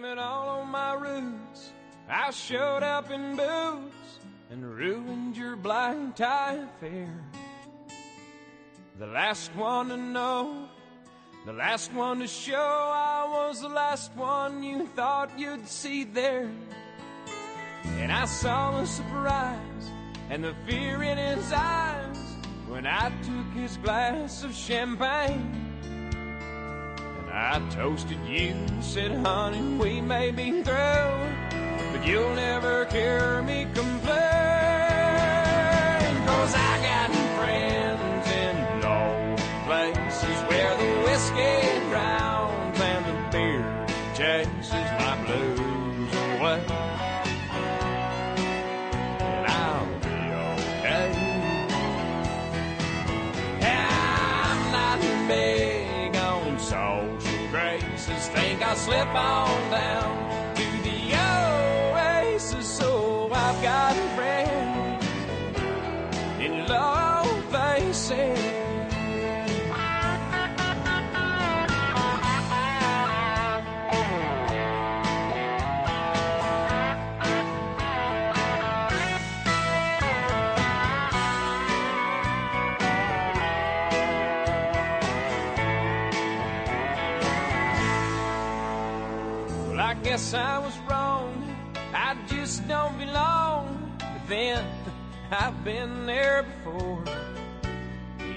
Blame it all on my roots. I showed up in boots and ruined your black tie affair. The last one to know, the last one to show, I was the last one you thought you'd see there. And I saw the surprise and the fear in his eyes when I took his glass of champagne. And I toasted you and said, honey, we may be through, but you'll never hear me complain. 'Cause I got friends in low places where the whiskey drowns and the beer chases my blues away. And I'll be okay. I'm not big on social graces. Think I'll slip on down to the oasis. So I've got friends in low places. Well, I guess I was wrong. I just don't belong. But then I've been there before.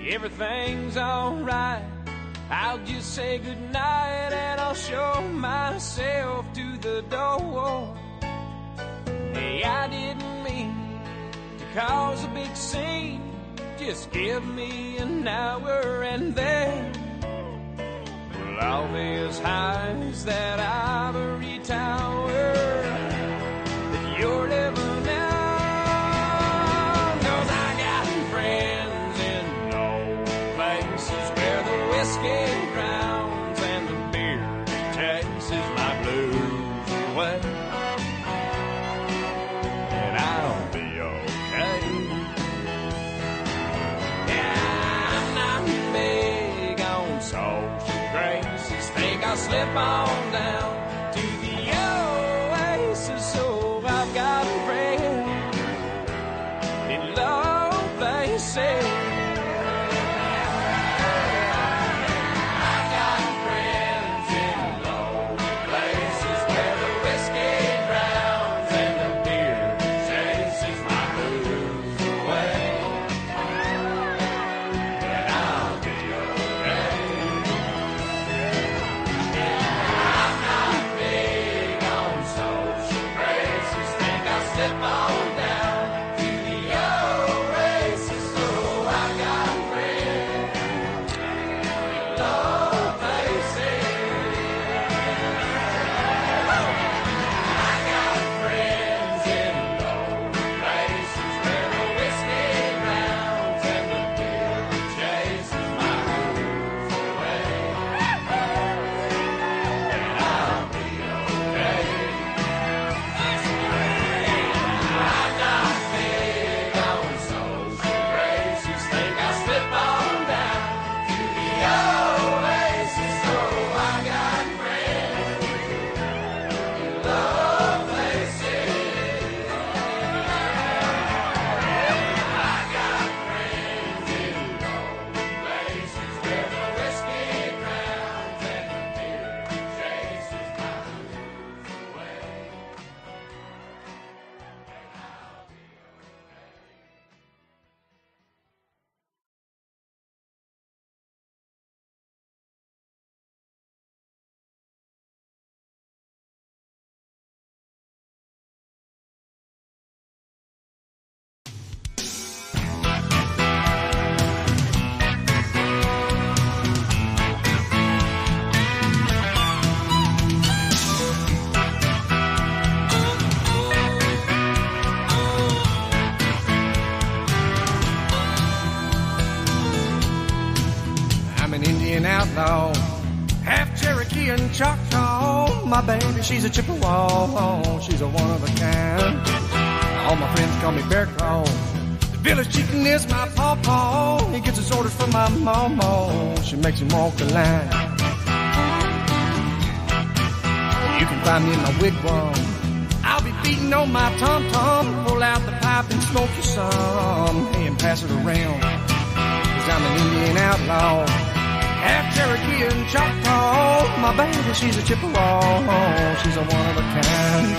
Everything's alright. I'll just say goodnight and I'll show myself to the door. Hey, I didn't mean to cause a big scene. Just give me an hour and then we'll all be as high as that ivory tower that you're living in. 'Cause I got friends in low places where the whiskey drowns and the beer chases my blues away. And I'll be okay. Yeah, I'm not big on social graces. Think I'll slip on down to the oasis. So I've got friends in low places. I've got friends in low places where the whiskey drowns and the beer chases my blues away. And I'll be okay. I'm not big on social graces. Think I'll slip on down to the oasis. So I got friends in low places. I got friends in low places where the whiskey drowns and the beer chases my blues away. And I'll be okay. I'm not big on social graces. Think I'll slip on down to the oasis. So I got friends in low places. I got friends in low places where the whiskey drowns and the beer chases my blues away. I'm an Indian outlaw, half Cherokee and Choctaw. My baby, she's a Chippewa. She's a one of a kind. All my friends call me Bear Claw. The village chicken is my pawpaw. He gets his orders from my mama. She makes him walk the line. You can find me in my wigwam. I'll be beating on my tom-tom. Pull out the pipe and smoke you some. Hey, and pass it around. 'Cause I'm an Indian outlaw. Half Cherokee and Choctaw. My baby, she's a Chippewa. She's a one of a kind.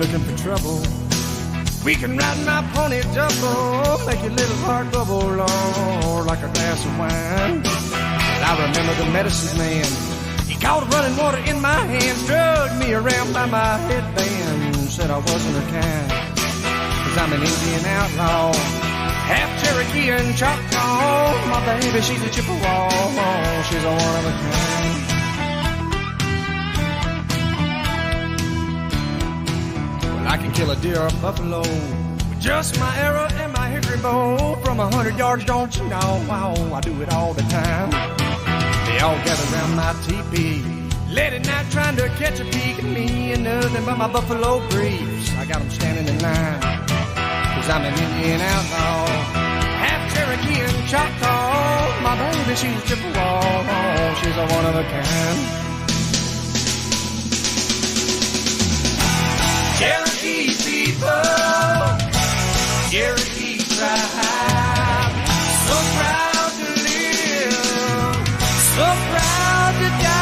Looking for trouble. We can ride my pony double, make your little heart bubble, Lord, like a glass of wine. But I remember the medicine man. He caught running water in my hands, drugged me around by my headband, said I wasn't her kind. 'Cause I'm an Indian outlaw, half Cherokee and Choctaw. My baby, she's a Chippewa, she's a one of a kind. I can kill a deer or a buffalo with just my arrow and my hickory bow. From 100 yards, don't you know? Wow, I do it all the time. They all gather around my teepee, late at night trying to catch a peek at me and nothing but my buffalo briefs. I got them standing in line, 'cause I'm an Indian outlaw, half Cherokee and Choctaw. My baby, she's a Chippewa, she's a one of a kind. Cherokee people, Cherokee tribe, so proud to live, so proud to die.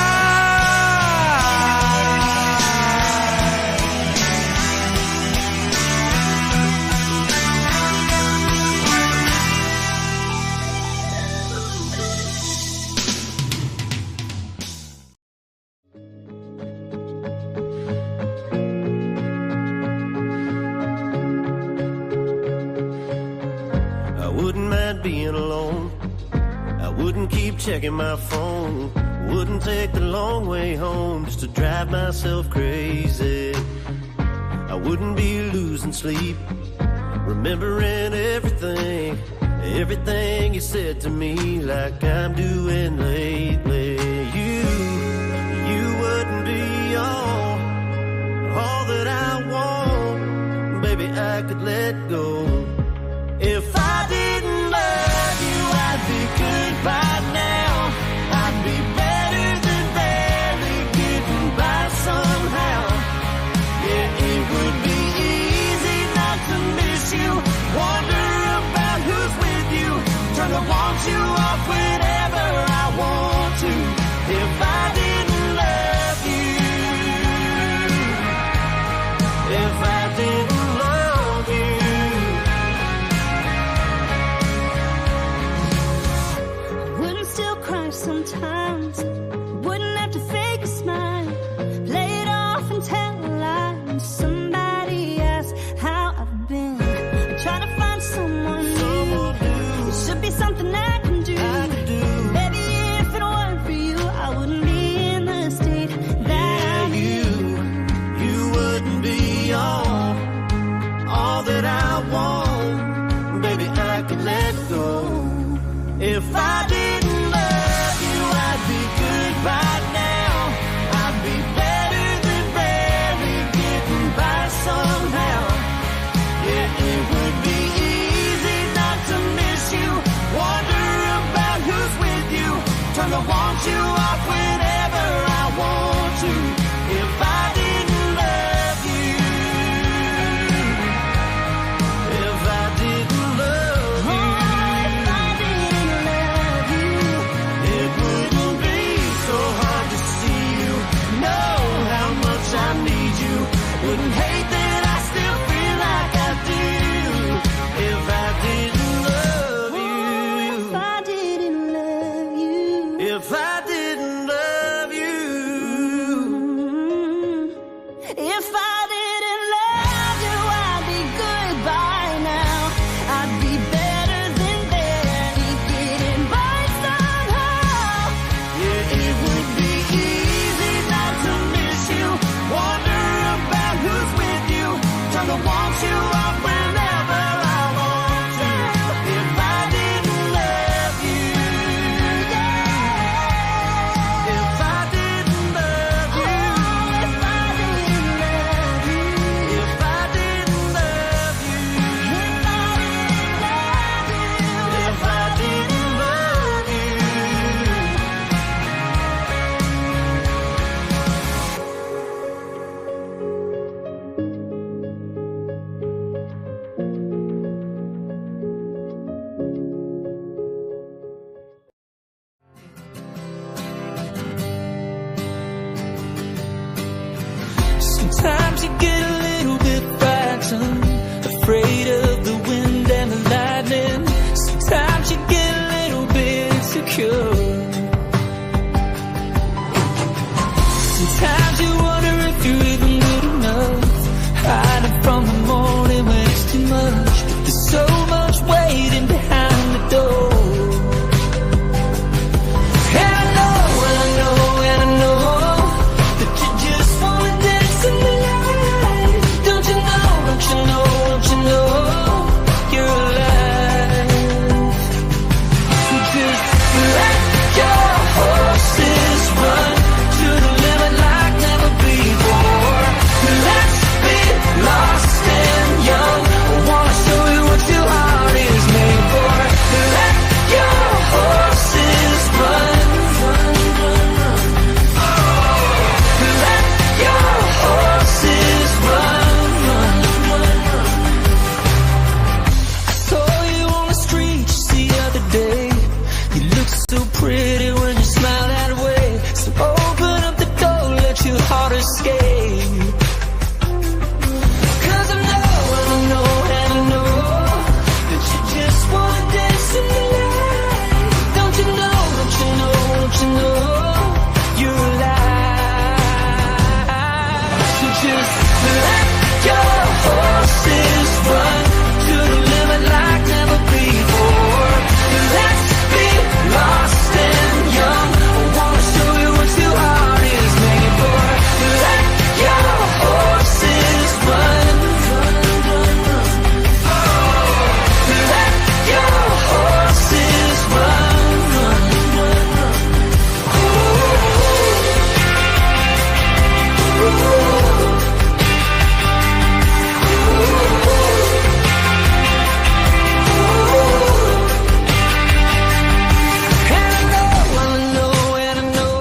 Being alone, I wouldn't keep checking my phone, wouldn't take the long way home just to drive myself crazy. I wouldn't be losing sleep, remembering everything, everything you said to me, like I'm doing lately. You wouldn't be all that I want, baby, I could let go. If I didn't love you, I'd be good by now. I'd be better than barely getting by somehow. Yeah, it would be easy not to miss you, wonder about who's with you, trying to want you off whenever I want to. If I didn't love you, if I didn't love you, sometimes wouldn't have to fake a smile, play it off and tell a lie. When somebody asks how I've been, I'm trying to find someone new. It should be something I can do. Baby, if it weren't for you, I wouldn't be in the state that I'm in. You wouldn't be all that I want, baby, I could let go. If I didn't love you, I'd be good by now. I'd be better than barely getting by somehow. Yeah, it would be easy not to miss you, wonder about who's with you, trying to want you off whenever I want to. If I didn't love you, if I didn't love you, it wouldn't be so hard to see you, know how much I need you, wouldn't hate that I still feel like I do. If I didn't love you, If I didn't love you, if I didn't love you, if I didn't love you, I'd be good by now. I'd be better than barely getting by somehow. yeah, it would be easy not to miss you, wonder about who's with you, trying to want you off whenever I want to. If I didn't love you, yeah. If I Sometimes you get a little bit frightened, afraid of the wind and the lightning. Sometimes you get a little bit insecure. Sometimes you wonder if you're even good enough, hiding from the morning when it's too much. There's so much waiting behind the door. And I know, and I know, and I know that you just wanna dance in the light. Don't you know, don't you know, don't you know you're alive? So just let your horses run to the limit like never before. Let's be lost and young. I wanna show you what your heart is made for. Let your horses run, run, run, run. Let your horses run, run, run, run. I saw you on the street just the other day. You looked so pretty when you smiled that way. So open up the door, let your heart escape. 'Cause I know, and I know, and I know that you just wanna dance in the light. Don't you know, don't you know, don't you know you're alive? So just let your horses run to the limit like never before. Let's be lost and young. I wanna show you what your heart is made for. Let your horses run, run, run, run. Let your horses run, run, run, run. And I know, and I know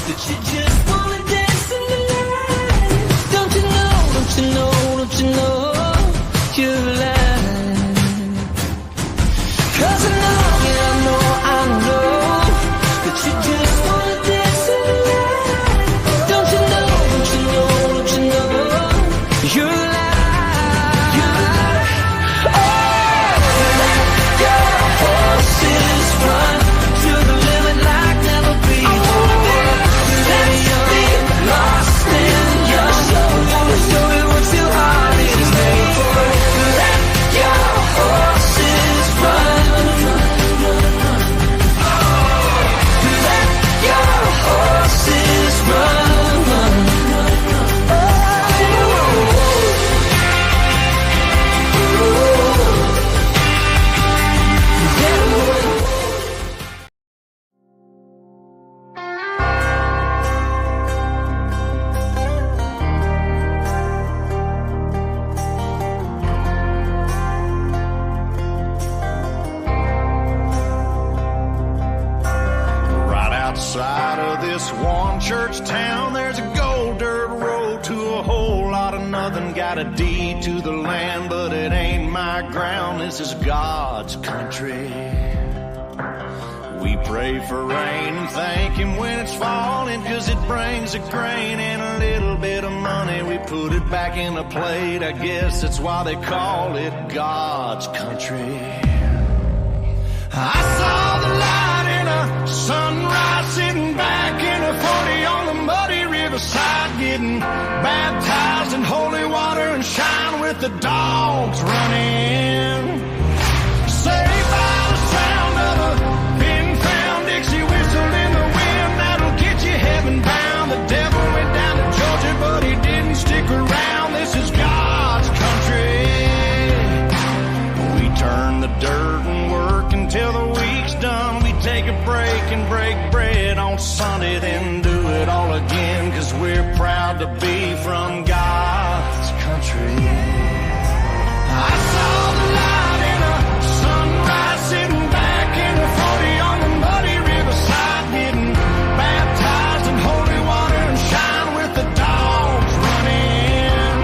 that you just wanna dance in the light. Don't you know, don't you know, don't you know you're alive? 'Cause I know, yeah, I know, I know that you just wanna dance in the light. Don't you know, don't you know, don't you know you're alive? You're alive. Oh, let your horses run to the limit like never before. Let's be lost in young. Wanna show you what your heart is made for. Let your horses run, run, run, run. Let your horses run, run, run, run. Right outside of this one church town, there's a gold dirt road to a whole lot of nothing. Got a deed to the land, but it ain't my ground. This is God's country. We pray for rain and thank Him when it's falling, 'cause it brings a grain and a little bit of money. We put it back in the plate. I guess that's why they call it God's country. I saw the light in a sunrise, sitting back in a 40 on the muddy riverside, getting baptized in holy water and shine with the dogs running. Saved by the sound of a been found Dixie whistle in the wind, that'll get you heaven bound. The devil went down to Georgia, but he didn't stick around. This is God's country. We turn the dirt and work until the week's done. We take a break and break bread on Sunday, then do it all again, 'cause we're proud to be from God's country. I saw the light in a sunrise, sitting back in a 40 on the muddy riverside, getting baptized in holy water and shine with the dogs running.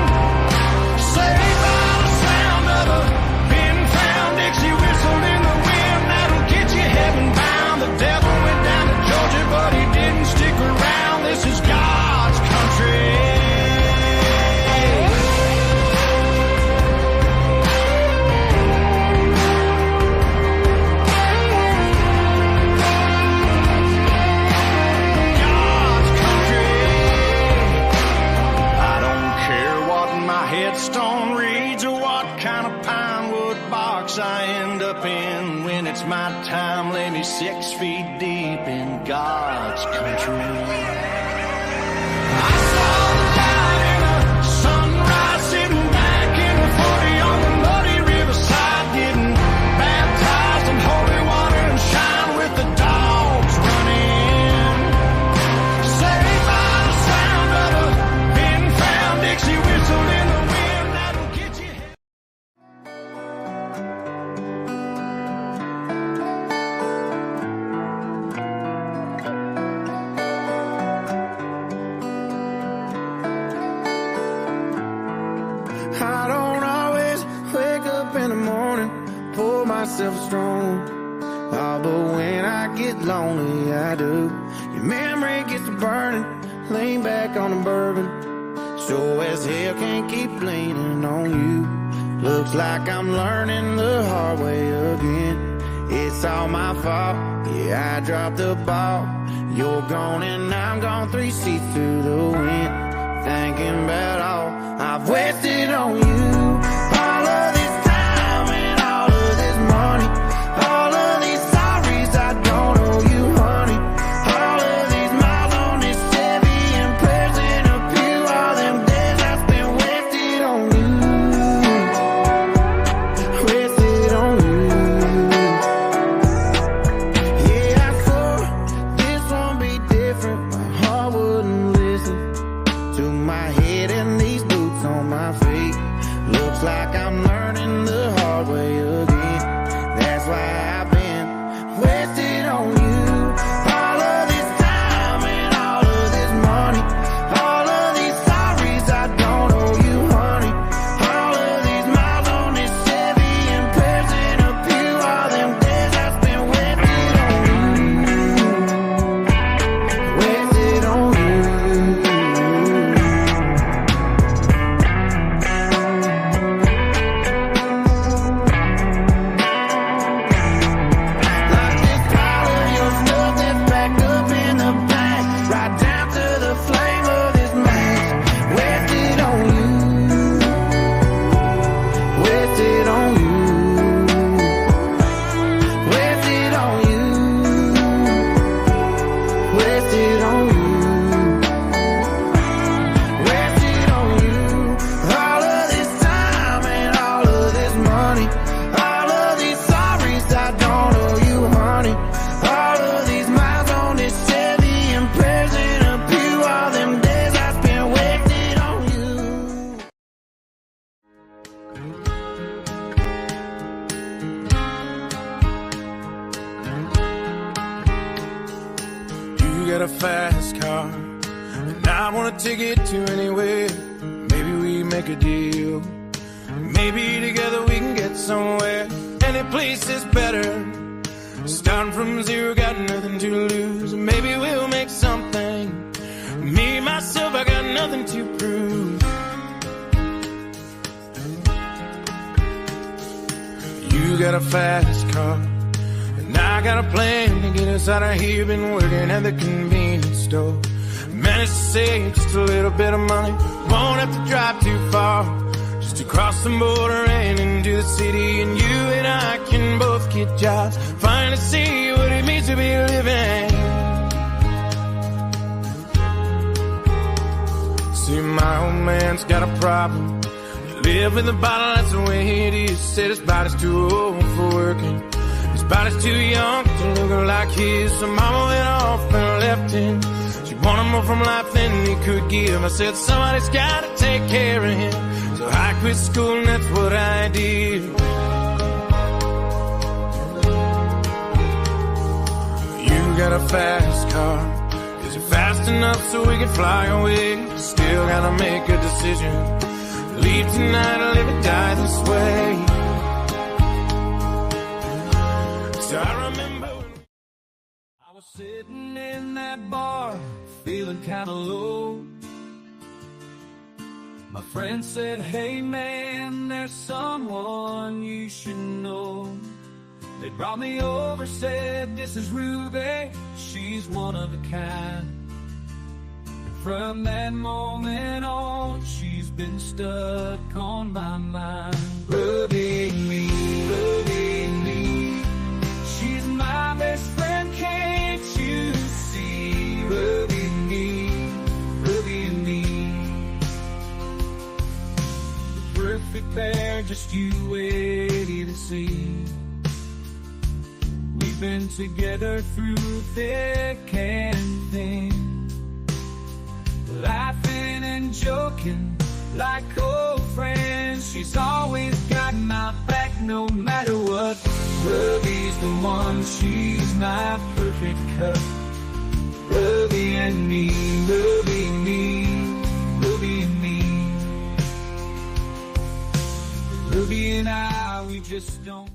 Saved by the sound of a been found Dixie whistle in the wind, that'll get you heaven bound. The devil went down to Georgia, but he didn't stick around. This is God's country. my time, lay me 6 feet deep in God's country. I saw the light in a sunrise, sitting back in the 40 on the muddy riverside, getting baptized in holy water and shine with the dogs running. Saved by the sound of a pin-found Dixie whistle in the wind that'll get you. I don't always wake up in the morning, pour myself a strong. Oh, but when I get lonely, I do. Your memory gets to burning, lean back on the bourbon. Sure as hell can't keep leaning on you. Looks like I'm learning the hard way again. It's all my fault, yeah, I dropped the ball. You're gone and I'm gone, 3 seats to the wind. Thinking about all I've wasted on you. All of this time and all of this money. All of these sorries I don't owe you, honey. All of these miles on this Chevy and prayers in a pew. All them days I spent wasted on you. Wasted on you. Yeah, I swore this won't be different. My heart wouldn't listen to my head and these boots on my feet. Looks like I'm learning the hard way again. That's why I've been wasted on you. All of this time and all of this money. All of these sorries I don't owe you, honey. All of these miles on this Chevy and prayers in a pew. All them days I spent wasted on you. Wasted on you. Like this pile of your stuff that's packed up in the back, right down to the flame of this match. Wasted on you. Wasted on you. Wasted on you. Wasted on you. Wasted on you. All of this time and all of this money. All of these sorries I don't owe you, honey. All of these miles on this Chevy and prayers in a pew. All them days I spent wasted on you. You got a fast car, and I want to take it to anywhere. Maybe we make a deal. Maybe together we can get somewhere. Any place is better. Starting from zero, got nothing to lose. Maybe we'll make something. Me, myself, I got nothing to prove. You got a fast car, and I got a plan to get us out of here. Been working at the convenience store. Managed to save just a little bit of money. Won't have to drive too far, just to cross the border and into the city. And you and I can both get jobs, finally see what it means to be living. See, my old man's got a problem. He live with a bottle, that's the way it is. Said his body's too old for working, his body's too young to look like his. So mama went off and left him. She wanted more from life than he could give. I said somebody's gotta take care of him. So I quit school and that's what I did. You got a fast car, is it fast enough so we can fly away? Still gotta make a decision. Leave tonight or live or die this way. So I remember I was sitting in that bar, feeling kinda low. My friend said, hey man, there's someone you should know. They brought me over, said, this is Ruby, she's one of a kind. And from that moment on, she's been stuck on my mind. Ruby me, she just you waiting to see. We've been together through thick and thin, laughing and joking like old friends. She's always got my back no matter what. Ruby's the one, she's my perfect cup. Ruby and me, Ruby and me, Ruby and me. Ruby and I, we just don't.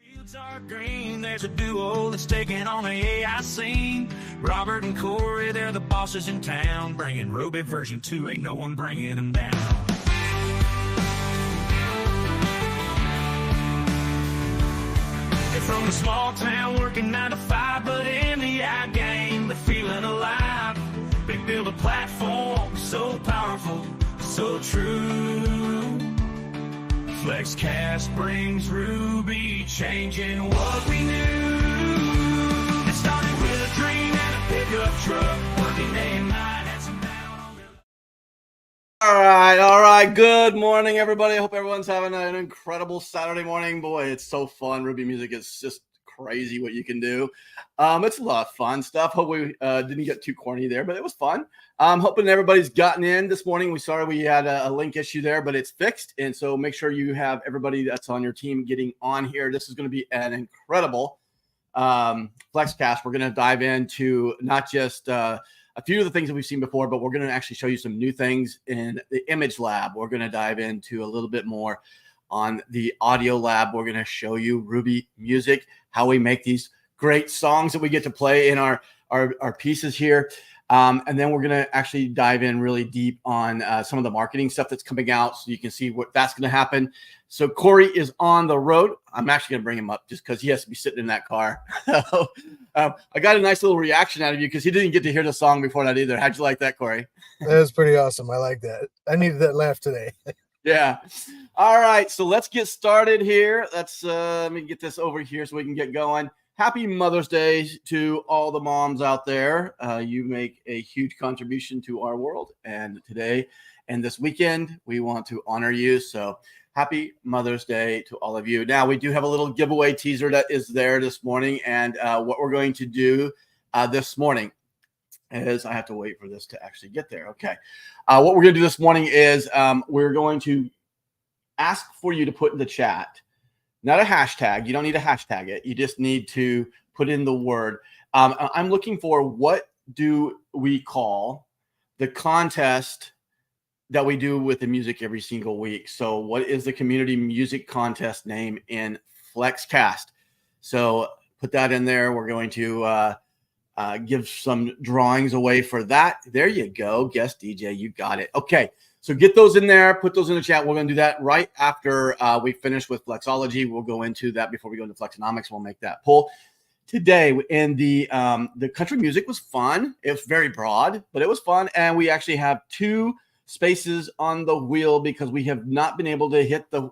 Fields are green, there's a duo that's taking on the AI scene. Robert and Corey, they're the bosses in town. Bringing Ruby version 2, ain't no one bringing them down. They're from a small town working 9 to 5, but in the AI game, they're feeling alive. Big build a platform, so powerful, so true. FLEXCAST brings Ruby, changing what we knew. It started with a dream and a pickup truck. Working day and night, had some down on the... All right. Good morning, everybody. I hope everyone's having an incredible Saturday morning. Boy, it's so fun. Ruby music is just crazy what you can do. It's a lot of fun stuff. Hope we didn't get too corny there, but it was fun. I'm hoping everybody's gotten in this morning. We had a link issue there, but it's fixed. And so make sure you have everybody that's on your team getting on here. This is going to be an incredible FLEXCAST. We're going to dive into not just a few of the things that we've seen before, but we're going to actually show you some new things in the image lab. We're going to dive into a little bit more on the audio lab. We're going to show you Ruby music, how we make these great songs that we get to play in our pieces here. And then we're going to actually dive in really deep on some of the marketing stuff that's coming out so you can see what that's going to happen. So Corey is on the road. I'm actually going to bring him up just because he has to be sitting in that car. I got a nice little reaction out of you because he didn't get to hear the song before that either. How'd you like that, Corey? That was pretty awesome. I like that. I needed that laugh today. Yeah. All right. So let's get started here. Let me get this over here so we can get going. Happy Mother's Day to all the moms out there. You make a huge contribution to our world. And today and this weekend, we want to honor you. So happy Mother's Day to all of you. Now, we do have a little giveaway teaser that is there this morning. And what we're going to do this morning is I have to wait for this to actually get there. Okay. What we're going to do this morning is we're going to ask for you to put in the chat, not a hashtag. You don't need to hashtag it. You just need to put in the word. I'm looking for what do we call the contest that we do with the music every single week. So what is the community music contest name in FLEXCAST? So put that in there. We're going to give some drawings away for that. There you go. Guest DJ, you got it. Okay. So get those in there, put those in the chat. We're going to do that right after we finish with Flexology. We'll go into that before we go into Flexonomics. We'll make that poll. Today, in the country music was fun. It was very broad, but it was fun. And we actually have 2 spaces on the wheel because we have not been able to hit the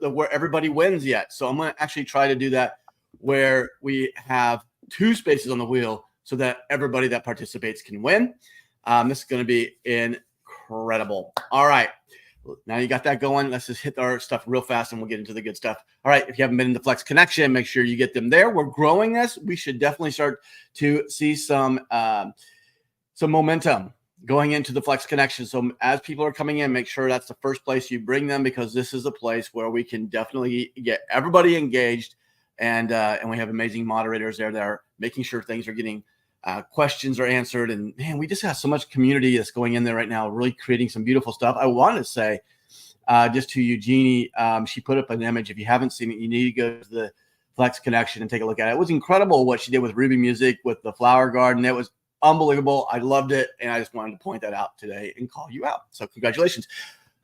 where everybody wins yet. So I'm going to actually try to do that where we have 2 spaces on the wheel so that everybody that participates can win. This is going to be incredible. All right. Now you got that going. Let's just hit our stuff real fast and we'll get into the good stuff. All right. If you haven't been in the Flex Connection, make sure you get them there. We're growing this. We should definitely start to see some momentum going into the Flex Connection. So as people are coming in, make sure that's the first place you bring them because this is a place where we can definitely get everybody engaged. And we have amazing moderators there that are making sure things are getting questions are answered. And man, we just have so much community that's going in there right now, really creating some beautiful stuff. I want to say just to Eugenie, she put up an image. If you haven't seen it, you need to go to the Flex Connection and take a look at it. It was incredible what she did with Ruby music, with the flower garden. It was unbelievable. I loved it. And I just wanted to point that out today and call you out. So congratulations.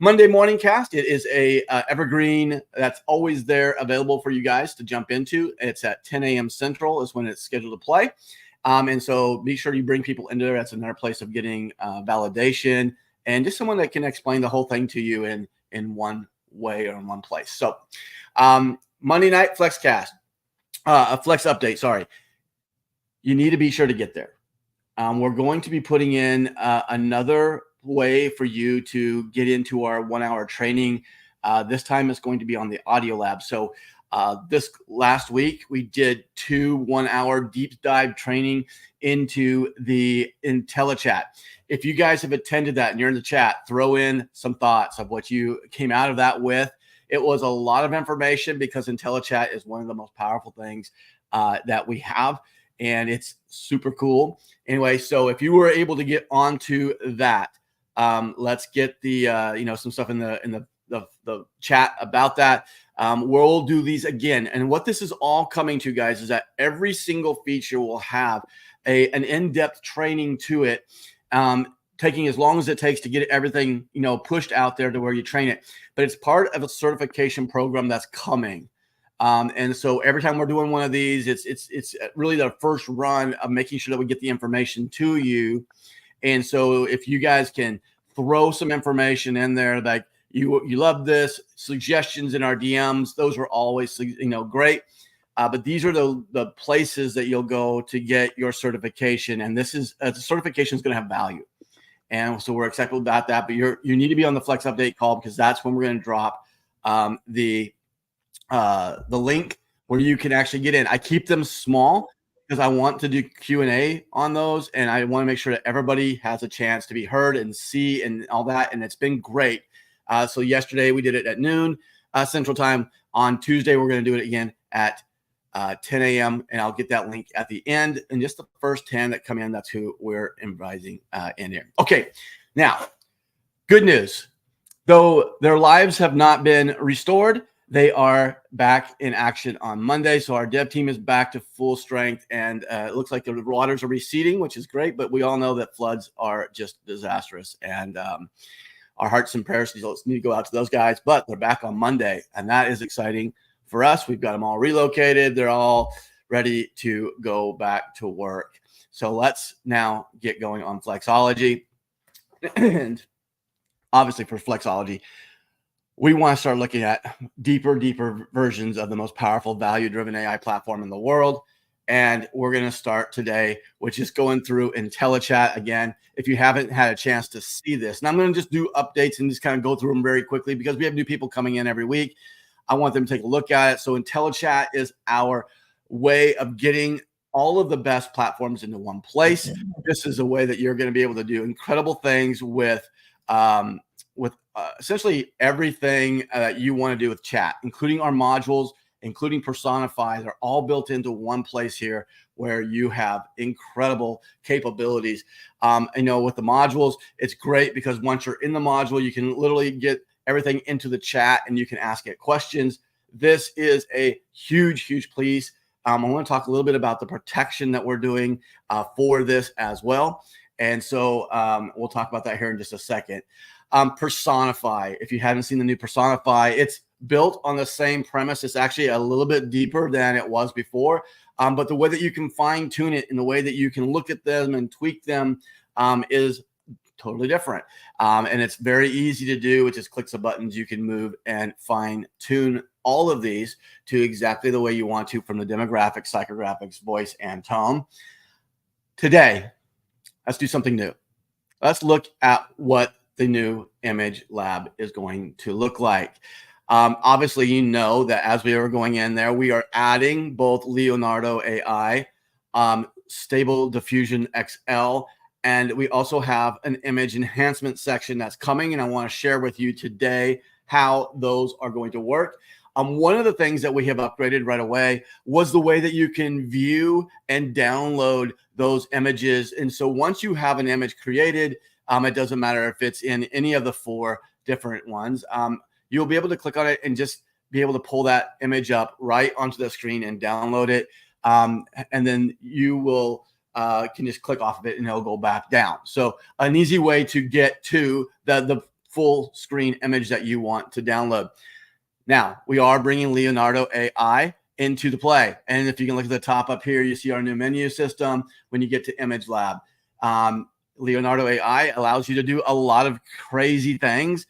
Monday morning cast. It is a evergreen that's always there available for you guys to jump into. It's at 10 a.m. Central is when it's scheduled to play. And so be sure you bring people into there. That's another place of getting validation and just someone that can explain the whole thing to you in one way or in one place. So Monday night FlexCast, a Flex update. Sorry. You need to be sure to get there. We're going to be putting in another way for you to get into our 1-hour training This time it's going to be on the audio lab. So this last week, we did 2 1-hour deep dive training into the IntelliChat. If you guys have attended that and you're in the chat, throw in some thoughts of what you came out of that with. It was a lot of information because IntelliChat is one of the most powerful things that we have, and it's super cool. Anyway, so if you were able to get onto that, let's get the some stuff in the chat about that. We'll do these again, and what this is all coming to, guys, is that every single feature will have an in-depth training to it, taking as long as it takes to get everything pushed out there to where you train it. But it's part of a certification program that's coming. And so every time we're doing one of these, it's really the first run of making sure that we get the information to you. And so if you guys can throw some information in there, like you love this, suggestions in our DMs, those were always great. But these are the places that you'll go to get your certification. And this is the certification is going to have value. And so we're excited about that. But you need to be on the Flex Update call, because that's when we're going to drop the link where you can actually get in. I keep them small because I want to do Q&A on those, and I want to make sure that everybody has a chance to be heard and see and all that. And it's been great. So yesterday we did it at noon Central Time. On Tuesday, we're going to do it again at 10 a.m. and I'll get that link at the end. And just the first 10 that come in, that's who we're inviting in here. Okay, now, good news. Though their lives have not been restored, they are back in action on Monday. So our dev team is back to full strength, and it looks like the waters are receding, which is great. But we all know that floods are just disastrous, and our hearts and prayers need to go out to those guys. But they're back on Monday, and that is exciting for us. We've got them all relocated. They're all ready to go back to work. So let's now get going on Flexology. And obviously for Flexology, we want to start looking at deeper versions of the most powerful value-driven AI platform in the world. And we're going to start today with just going through IntelliChat again. If you haven't had a chance to see this, and I'm going to just do updates and just kind of go through them very quickly because we have new people coming in every week. I want them to take a look at it. So IntelliChat is our way of getting all of the best platforms into one place. This is a way that you're going to be able to do incredible things with essentially everything that you want to do with chat, including our modules, including Personify. They're all built into one place here where you have incredible capabilities. With the modules, it's great because once you're in the module, you can literally get everything into the chat and you can ask it questions. This is a huge piece. I want to talk a little bit about the protection that we're doing for this as well. And so we'll talk about that here in just a second. Personify. If you haven't seen the new Personify, it's built on the same premise. It's actually a little bit deeper than it was before. But the way that you can fine tune it and the way that you can look at them and tweak them is totally different. And it's very easy to do. It just clicks the buttons. You can move and fine tune all of these to exactly the way you want to, from the demographics, psychographics, voice, and tone. Today, let's do something new. Let's look at what the new image lab is going to look like. Obviously, you know that as we are going in there, we are adding both Leonardo AI, Stable Diffusion XL, and we also have an image enhancement section that's coming, and I want to share with you today how those are going to work. One of the things that we have upgraded right away was the way that you can view and download those images. And so once you have an image created, it doesn't matter if it's in any of the 4 different ones, you'll be able to click on it and just be able to pull that image up right onto the screen and download it. And then you will can just click off of it and it'll go back down. So an easy way to get to the full screen image that you want to download. Now, we are bringing Leonardo AI into the play. And if you can look at the top up here, you see our new menu system when you get to Image Lab. Leonardo AI allows you to do a lot of crazy things.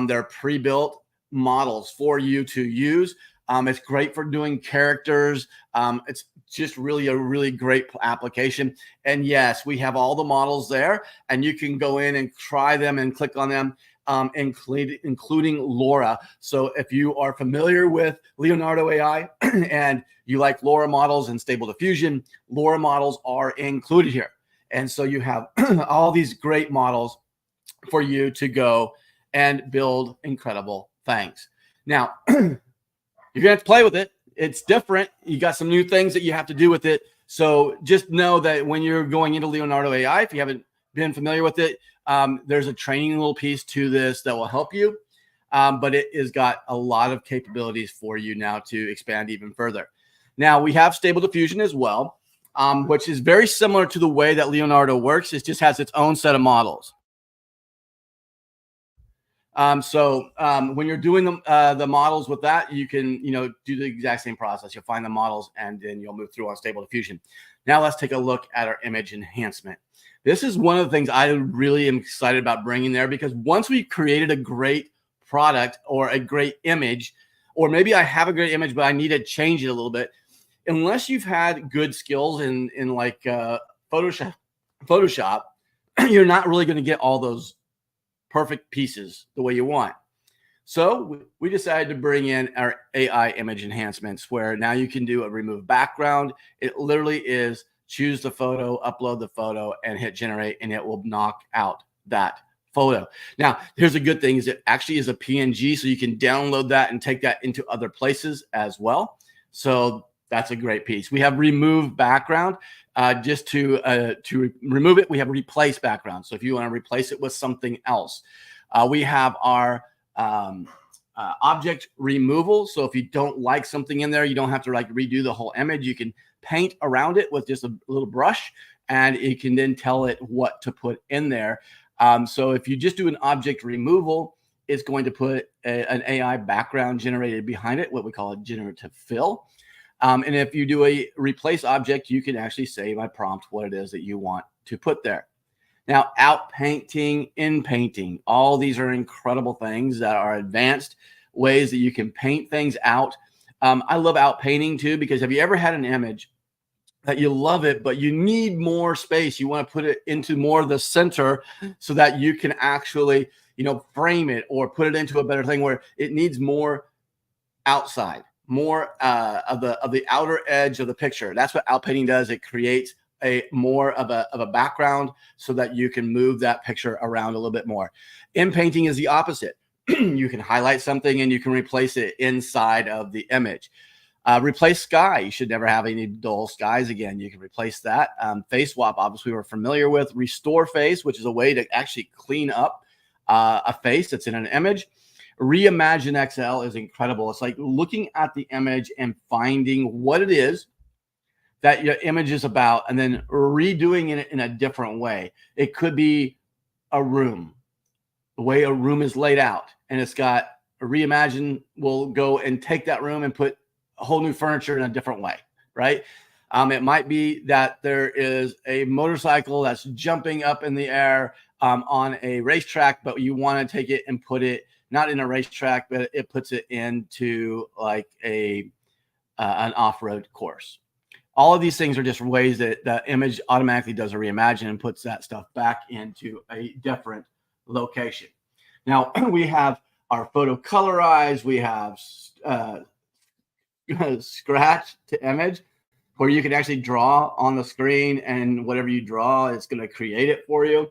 They're pre-built models for you to use. It's great for doing characters. It's just really a really great application. And yes, we have all the models there, and you can go in and try them and click on them. including LoRa. So if you are familiar with Leonardo AI and you like LoRa models and Stable Diffusion, LoRa models are included here. And so you have all these great models for you to go and build incredible things. Now, you're going to have to play with it. It's different. You got some new things that you have to do with it. So just know that when you're going into Leonardo AI, if you haven't been familiar with it, there's a training little piece to this that will help you. But it has got a lot of capabilities for you now to expand even further. Now, we have Stable Diffusion as well, which is very similar to the way that Leonardo works. It just has its own set of models. When you're doing the models with that, you can, do the exact same process. You'll find the models and then you'll move through on Stable Diffusion. Now let's take a look at our image enhancement. This is one of the things I really am excited about bringing there, because once we've created a great product or a great image, or maybe I have a great image, but I need to change it a little bit. Unless you've had good skills in like Photoshop, you're not really going to get all those perfect pieces the way you want. So we decided to bring in our AI image enhancements, where now you can do a remove background. It literally is choose the photo, upload the photo, and hit generate, and it will knock out that photo. Now, here's a good thing, is it actually is a PNG, so you can download that and take that into other places as well. So that's a great piece. We have remove background. Just to remove it, we have replace background. So if you want to replace it with something else, we have our object removal. So if you don't like something in there, you don't have to like redo the whole image. You can paint around it with just a little brush, and it can then tell it what to put in there. So if you just do an object removal, it's going to put an AI background generated behind it, what we call a generative fill. And if you do a replace object, you can actually say by prompt what it is that you want to put there. Now, out painting, in painting, all these are incredible things that are advanced ways that you can paint things out. I love out painting too, because have you ever had an image that you love it, but you need more space? You want to put it into more of the center so that you can actually, frame it or put it into a better thing where it needs more outside, more of the outer edge of the picture. That's what out painting does. It creates a more of a background so that you can move that picture around a little bit more. In painting is the opposite. You can highlight something and you can replace it inside of the image. Replace sky. You should never have any dull skies again. You can replace that. Face swap, obviously we're familiar with. Restore face, which is a way to actually clean up a face that's in an image. Reimagine XL is incredible. It's like looking at the image and finding what it is that your image is about, and then redoing it in a different way. It could be a room, the way a room is laid out, and it's got a reimagine will go and take that room and put a whole new furniture in a different way, right? It might be that there is a motorcycle that's jumping up in the air on a racetrack, but you want to take it and put it not in a racetrack, but it puts it into like an off-road course. All of these things are just ways that the image automatically does a reimagine and puts that stuff back into a different location. Now we have our photo colorize. We have scratch to image, where you can actually draw on the screen, and whatever you draw, it's going to create it for you.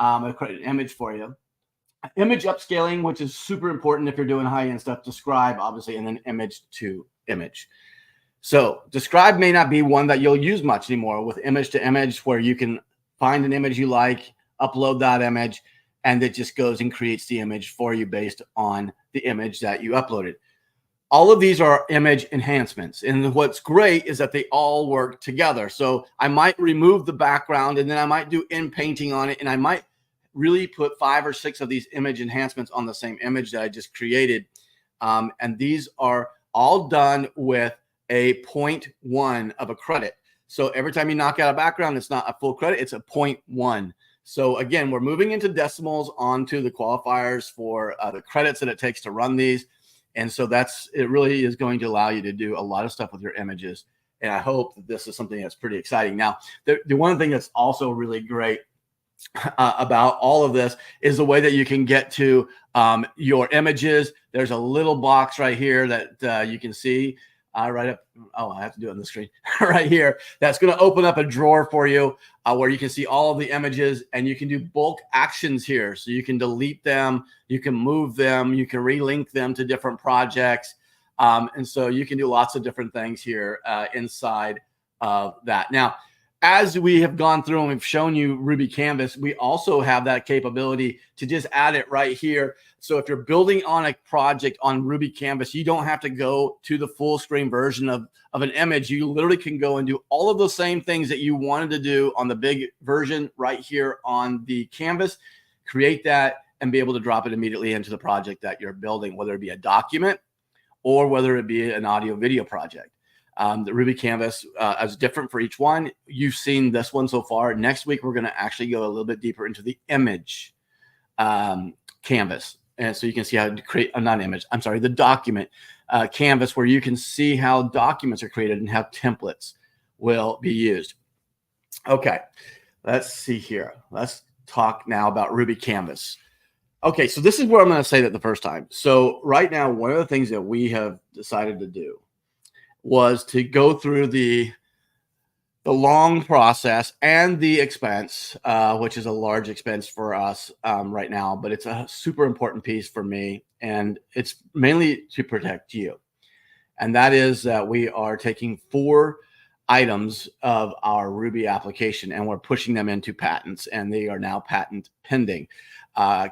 It'll create an image for you. Image upscaling, which is super important if you're doing high-end stuff. Describe, obviously, and then image to image. So describe may not be one that you'll use much anymore. With image to image, where you can find an image you like, upload that image, and it just goes and creates the image for you based on the image that you uploaded. All of these are image enhancements. And what's great is that they all work together. So I might remove the background, and then I might do in painting on it, and I might really put 5 or 6 of these image enhancements on the same image that I just created. And these are all done with a 0.1 of a credit. So every time you knock out a background, it's not a full credit, it's a 0.1. So again, we're moving into decimals onto the qualifiers for the credits that it takes to run these. And so it really is going to allow you to do a lot of stuff with your images. And I hope that this is something that's pretty exciting. Now, the one thing that's also really great about all of this is the way that you can get to your images. There's a little box right here that you can see right up. Oh, I have to do it on the screen right here. That's going to open up a drawer for you where you can see all of the images, and you can do bulk actions here. So you can delete them, you can move them, you can relink them to different projects. And so you can do lots of different things here inside of that. Now, as we have gone through and we've shown you Ruby Canvas, we also have that capability to just add it right here. So if you're building on a project on Ruby Canvas, you don't have to go to the full screen version of an image. You literally can go and do all of the same things that you wanted to do on the big version right here on the canvas, create that, and be able to drop it immediately into the project that you're building, whether it be a document or whether it be an audio video project. The Ruby Canvas is different for each one. You've seen this one so far. Next week, we're going to actually go a little bit deeper into the image canvas. And so you can see how to create the document canvas, where you can see how documents are created and how templates will be used. Okay, let's see here. Let's talk now about Ruby Canvas. Okay, so this is where I'm going to say that the first time. So right now, one of the things that we have decided to do was to go through the long process and the expense, which is a large expense for us right now, but it's a super important piece for me, and it's mainly to protect you. And that is that we are taking 4 items of our Ruby application and we're pushing them into patents, and they are now patent pending.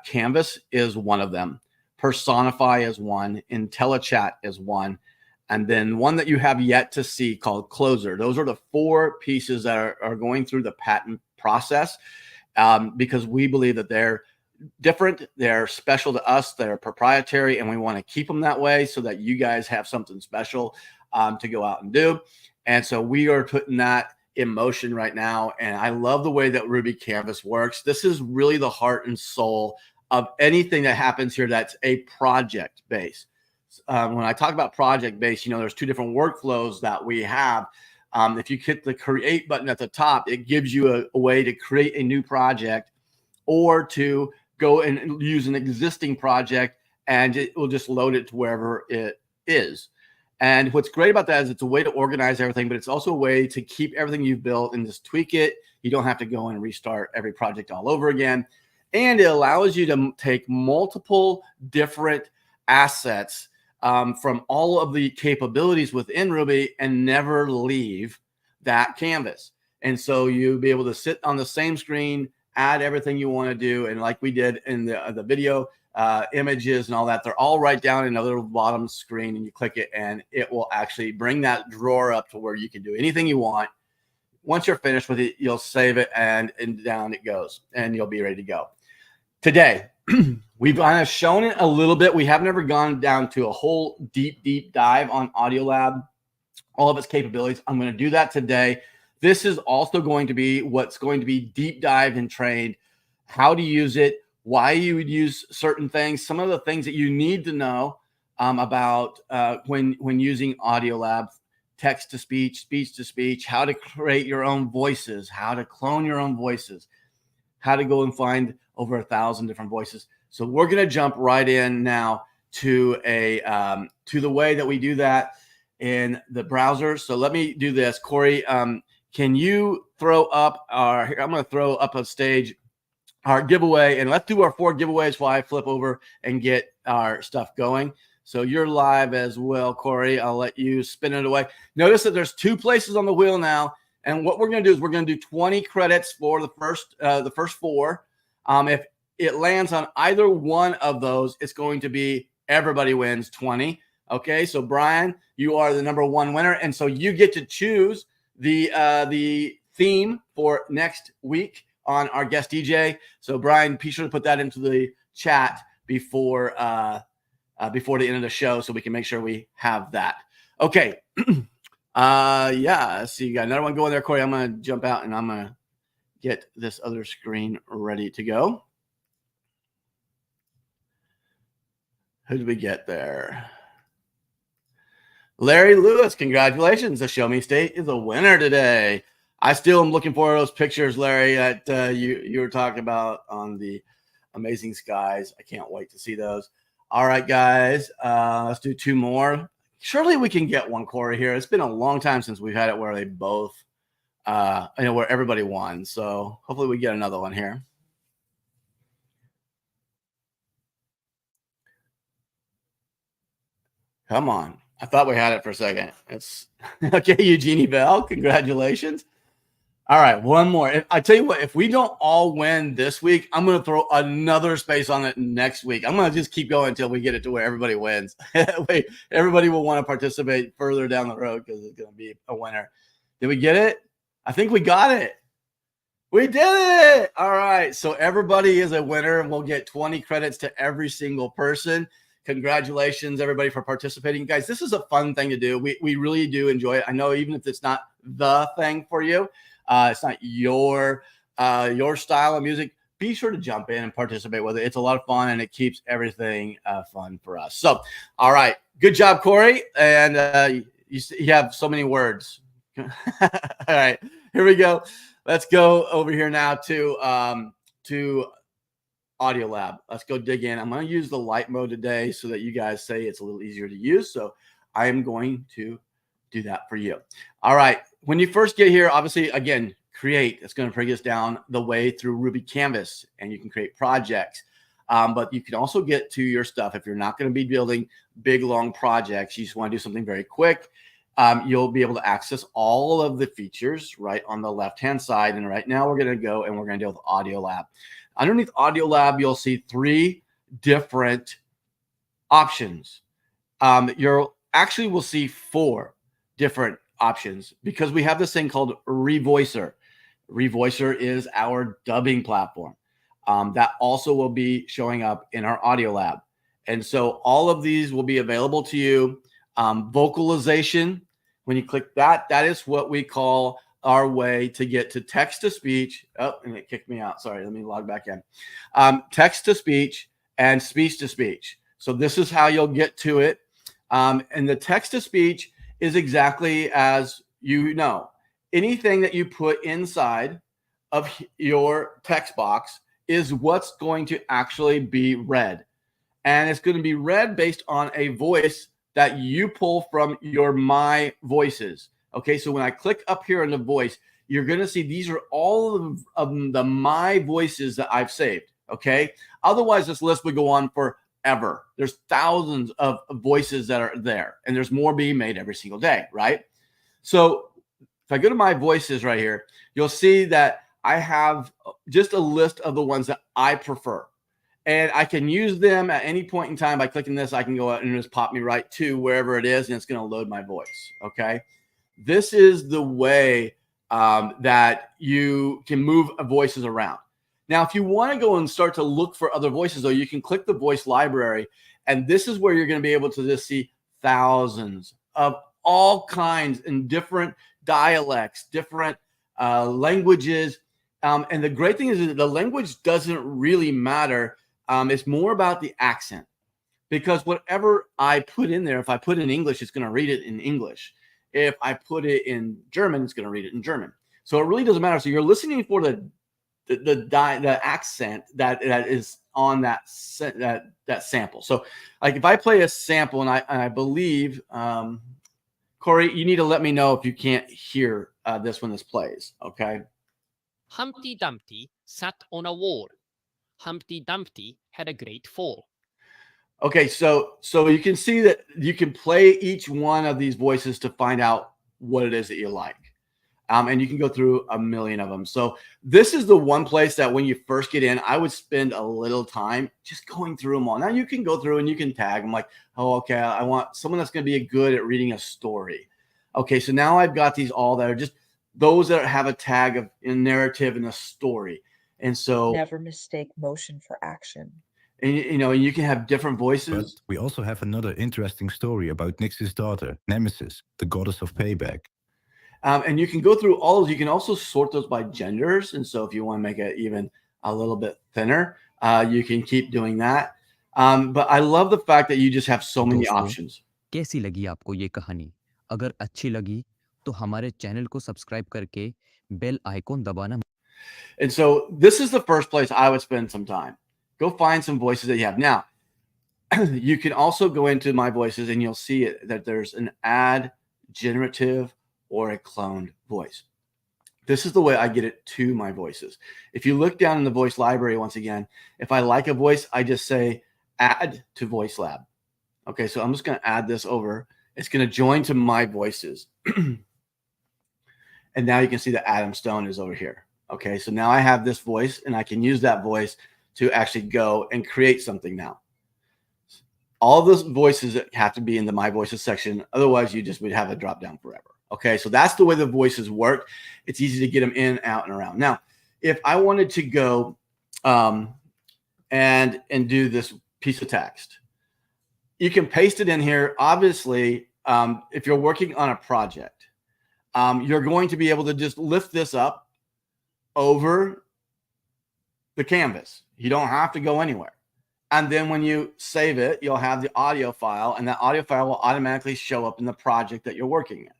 Canvas is one of them. Personify is one. IntelliChat is one. And then one that you have yet to see called Closer. Those are the 4 pieces that are going through the patent process because we believe that they're different, they're special to us, they're proprietary, and we want to keep them that way so that you guys have something special to go out and do. And so we are putting that in motion right now. And I love the way that Ruby Canvas works. This is really the heart and soul of anything that happens here that's a project base. When I talk about project-based, there's 2 different workflows that we have. If you hit the create button at the top, it gives you a way to create a new project or to go and use an existing project, and it will just load it to wherever it is. And what's great about that is it's a way to organize everything, but it's also a way to keep everything you've built and just tweak it. You don't have to go and restart every project all over again. And it allows you to take multiple different assets from all of the capabilities within Ruby and never leave that canvas. And so you'll be able to sit on the same screen, add everything you want to do. And like we did in the video, images and all that, they're all right down in the little bottom screen, and you click it and it will actually bring that drawer up to where you can do anything you want. Once you're finished with it, you'll save it and down it goes, and you'll be ready to go. Today, we've kind of shown it a little bit. We have never gone down to a whole deep dive on Audiolab, all of its capabilities. I'm going to do that today. This is also going to be what's going to be deep dive and trained, how to use it, why you would use certain things, some of the things that you need to know about when using Audiolab, text to speech, speech to speech, how to create your own voices, how to clone your own voices, how to go and find over 1,000 different voices. So we're going to jump right in now to the way that we do that in the browser. So let me do this. Corey, can you throw up I'm going to throw up a stage our giveaway, and let's do our 4 giveaways while I flip over and get our stuff going. So you're live as well, Corey. I'll let you spin it away. Notice that there's 2 places on the wheel now, and what we're going to do is we're going to do 20 credits for the first 4. If it lands on either one of those, it's going to be everybody wins 20. Okay, so Brian, you are the number 1 winner, and so you get to choose the theme for next week on our guest DJ. So Brian, be sure to put that into the chat before the end of the show so we can make sure we have that. Okay. Yeah, let's see. You got another one going there, Corey. I'm going to jump out and I'm going to get this other screen ready to go. Who did we get there? Larry Lewis, congratulations. The Show Me State is a winner today. I still am looking for those pictures, Larry, that you were talking about on the Amazing Skies. I can't wait to see those. All right, guys, let's do 2 more. Surely we can get one, Corey, here. It's been a long time since we've had it where they both, where everybody won. So hopefully we get another one here. Come on. I thought we had it for a second. It's okay, Eugenie Bell. Congratulations. All right, one more. I tell you what, if we don't all win this week, I'm going to throw another space on it next week. I'm going to just keep going until we get it to where everybody wins. Everybody will want to participate further down the road because it's going to be a winner. Did we get it? I think we got it. We did it. All right. So everybody is a winner, and we'll get 20 credits to every single person. Congratulations, everybody, for participating. Guys, this is a fun thing to do. We really do enjoy it. I know even if it's not the thing for you, it's not your style of music, be sure to jump in and participate with it. It's a lot of fun, and it keeps everything fun for us. So, all right. Good job, Corey. And you have so many words. All right. Here we go. Let's go over here now to Audio Lab. Let's go dig in. I'm going to use the light mode today so that you guys say it's a little easier to use. So I am going to do that for you. All right. When you first get here, obviously, again, create. It's going to bring us down the way through Ruby Canvas, and you can create projects. But you can also get to your stuff. If you're not going to be building big, long projects, you just want to do something very quick, you'll be able to access all of the features right on the left-hand side. And right now we're going to go and we're going to deal with Audio Lab. Underneath Audio Lab, you'll see 3 different options. You'll actually will see 4 different options because we have this thing called Revoicer. Revoicer is our dubbing platform. That also will be showing up in our Audio Lab. And so all of these will be available to you. Vocalization, when you click that, that is what we call our way to get to text-to-speech. Oh, and it kicked me out. Sorry, let me log back in. Text-to-speech and speech-to-speech. So this is how you'll get to it. And the text-to-speech is exactly as you know. Anything that you put inside of your text box is what's going to actually be read. And it's going to be read based on a voice that you pull from your My Voices. Okay, so when I click up here on the voice, you're going to see these are all of the My Voices that I've saved. Okay, otherwise this list would go on forever. There's thousands of voices that are there, and there's more being made every single day, right? So if I go to My Voices right here, you'll see that I have just a list of the ones that I prefer. And I can use them at any point in time. By clicking this, I can go out and just pop me right to wherever it is, and it's going to load my voice, okay? This is the way that you can move voices around. Now, if you want to go and start to look for other voices, though, you can click the voice library, and this is where you're going to be able to just see thousands of all kinds and different dialects, different languages. And the great thing is that the language doesn't really matter. It's more about the accent, because whatever I put in there, if I put in English, it's going to read it in English. If I put it in German, it's going to read it in German. So it really doesn't matter. So you're listening for the accent that is on that sample. So like if I play a sample, and I believe, Corey, you need to let me know if you can't hear this when this plays. Okay. Humpty Dumpty sat on a wall. Humpty Dumpty had a great fall. Okay, so you can see that you can play each one of these voices to find out what it is that you like. And you can go through a million of them. So this is the one place that when you first get in, I would spend a little time just going through them all. Now you can go through and you can tag them like, oh, okay, I want someone that's going to be good at reading a story. Okay, so now I've got these all that are just those that have a tag of a narrative and a story. And so never mistake motion for action. And you can have different voices. But we also have another interesting story about Nyx's daughter, Nemesis, the goddess of payback. And you can go through all those. You can also sort those by genders. And so if you want to make it even a little bit thinner, you can keep doing that. But I love the fact that you just have so many options. कैसी लगी आपको ये कहानी? अगर अच्छी लगी तो हमारे चैनल को सब्सक्राइब करके बेल आइकॉन दबाना। And so this is the first place I would spend some time. Go find some voices that you have. Now, you can also go into My Voices and you'll see it that there's an add generative or a cloned voice. This is the way I get it to My Voices. If you look down in the voice library, once again, if I like a voice, I just say add to Voice Lab. Okay, so I'm just going to add this over. It's going to join to My Voices. And now you can see that Adam Stone is over here. Okay, so now I have this voice and I can use that voice to actually go and create something now. All those voices have to be in the My Voices section. Otherwise, you just would have a drop down forever. Okay, so that's the way the voices work. It's easy to get them in, out, and around. Now, if I wanted to go and do this piece of text, you can paste it in here. Obviously, if you're working on a project, you're going to be able to just lift this up over the canvas. You don't have to go anywhere. And then when you save it, you'll have the audio file, and that audio file will automatically show up in the project that you're working in.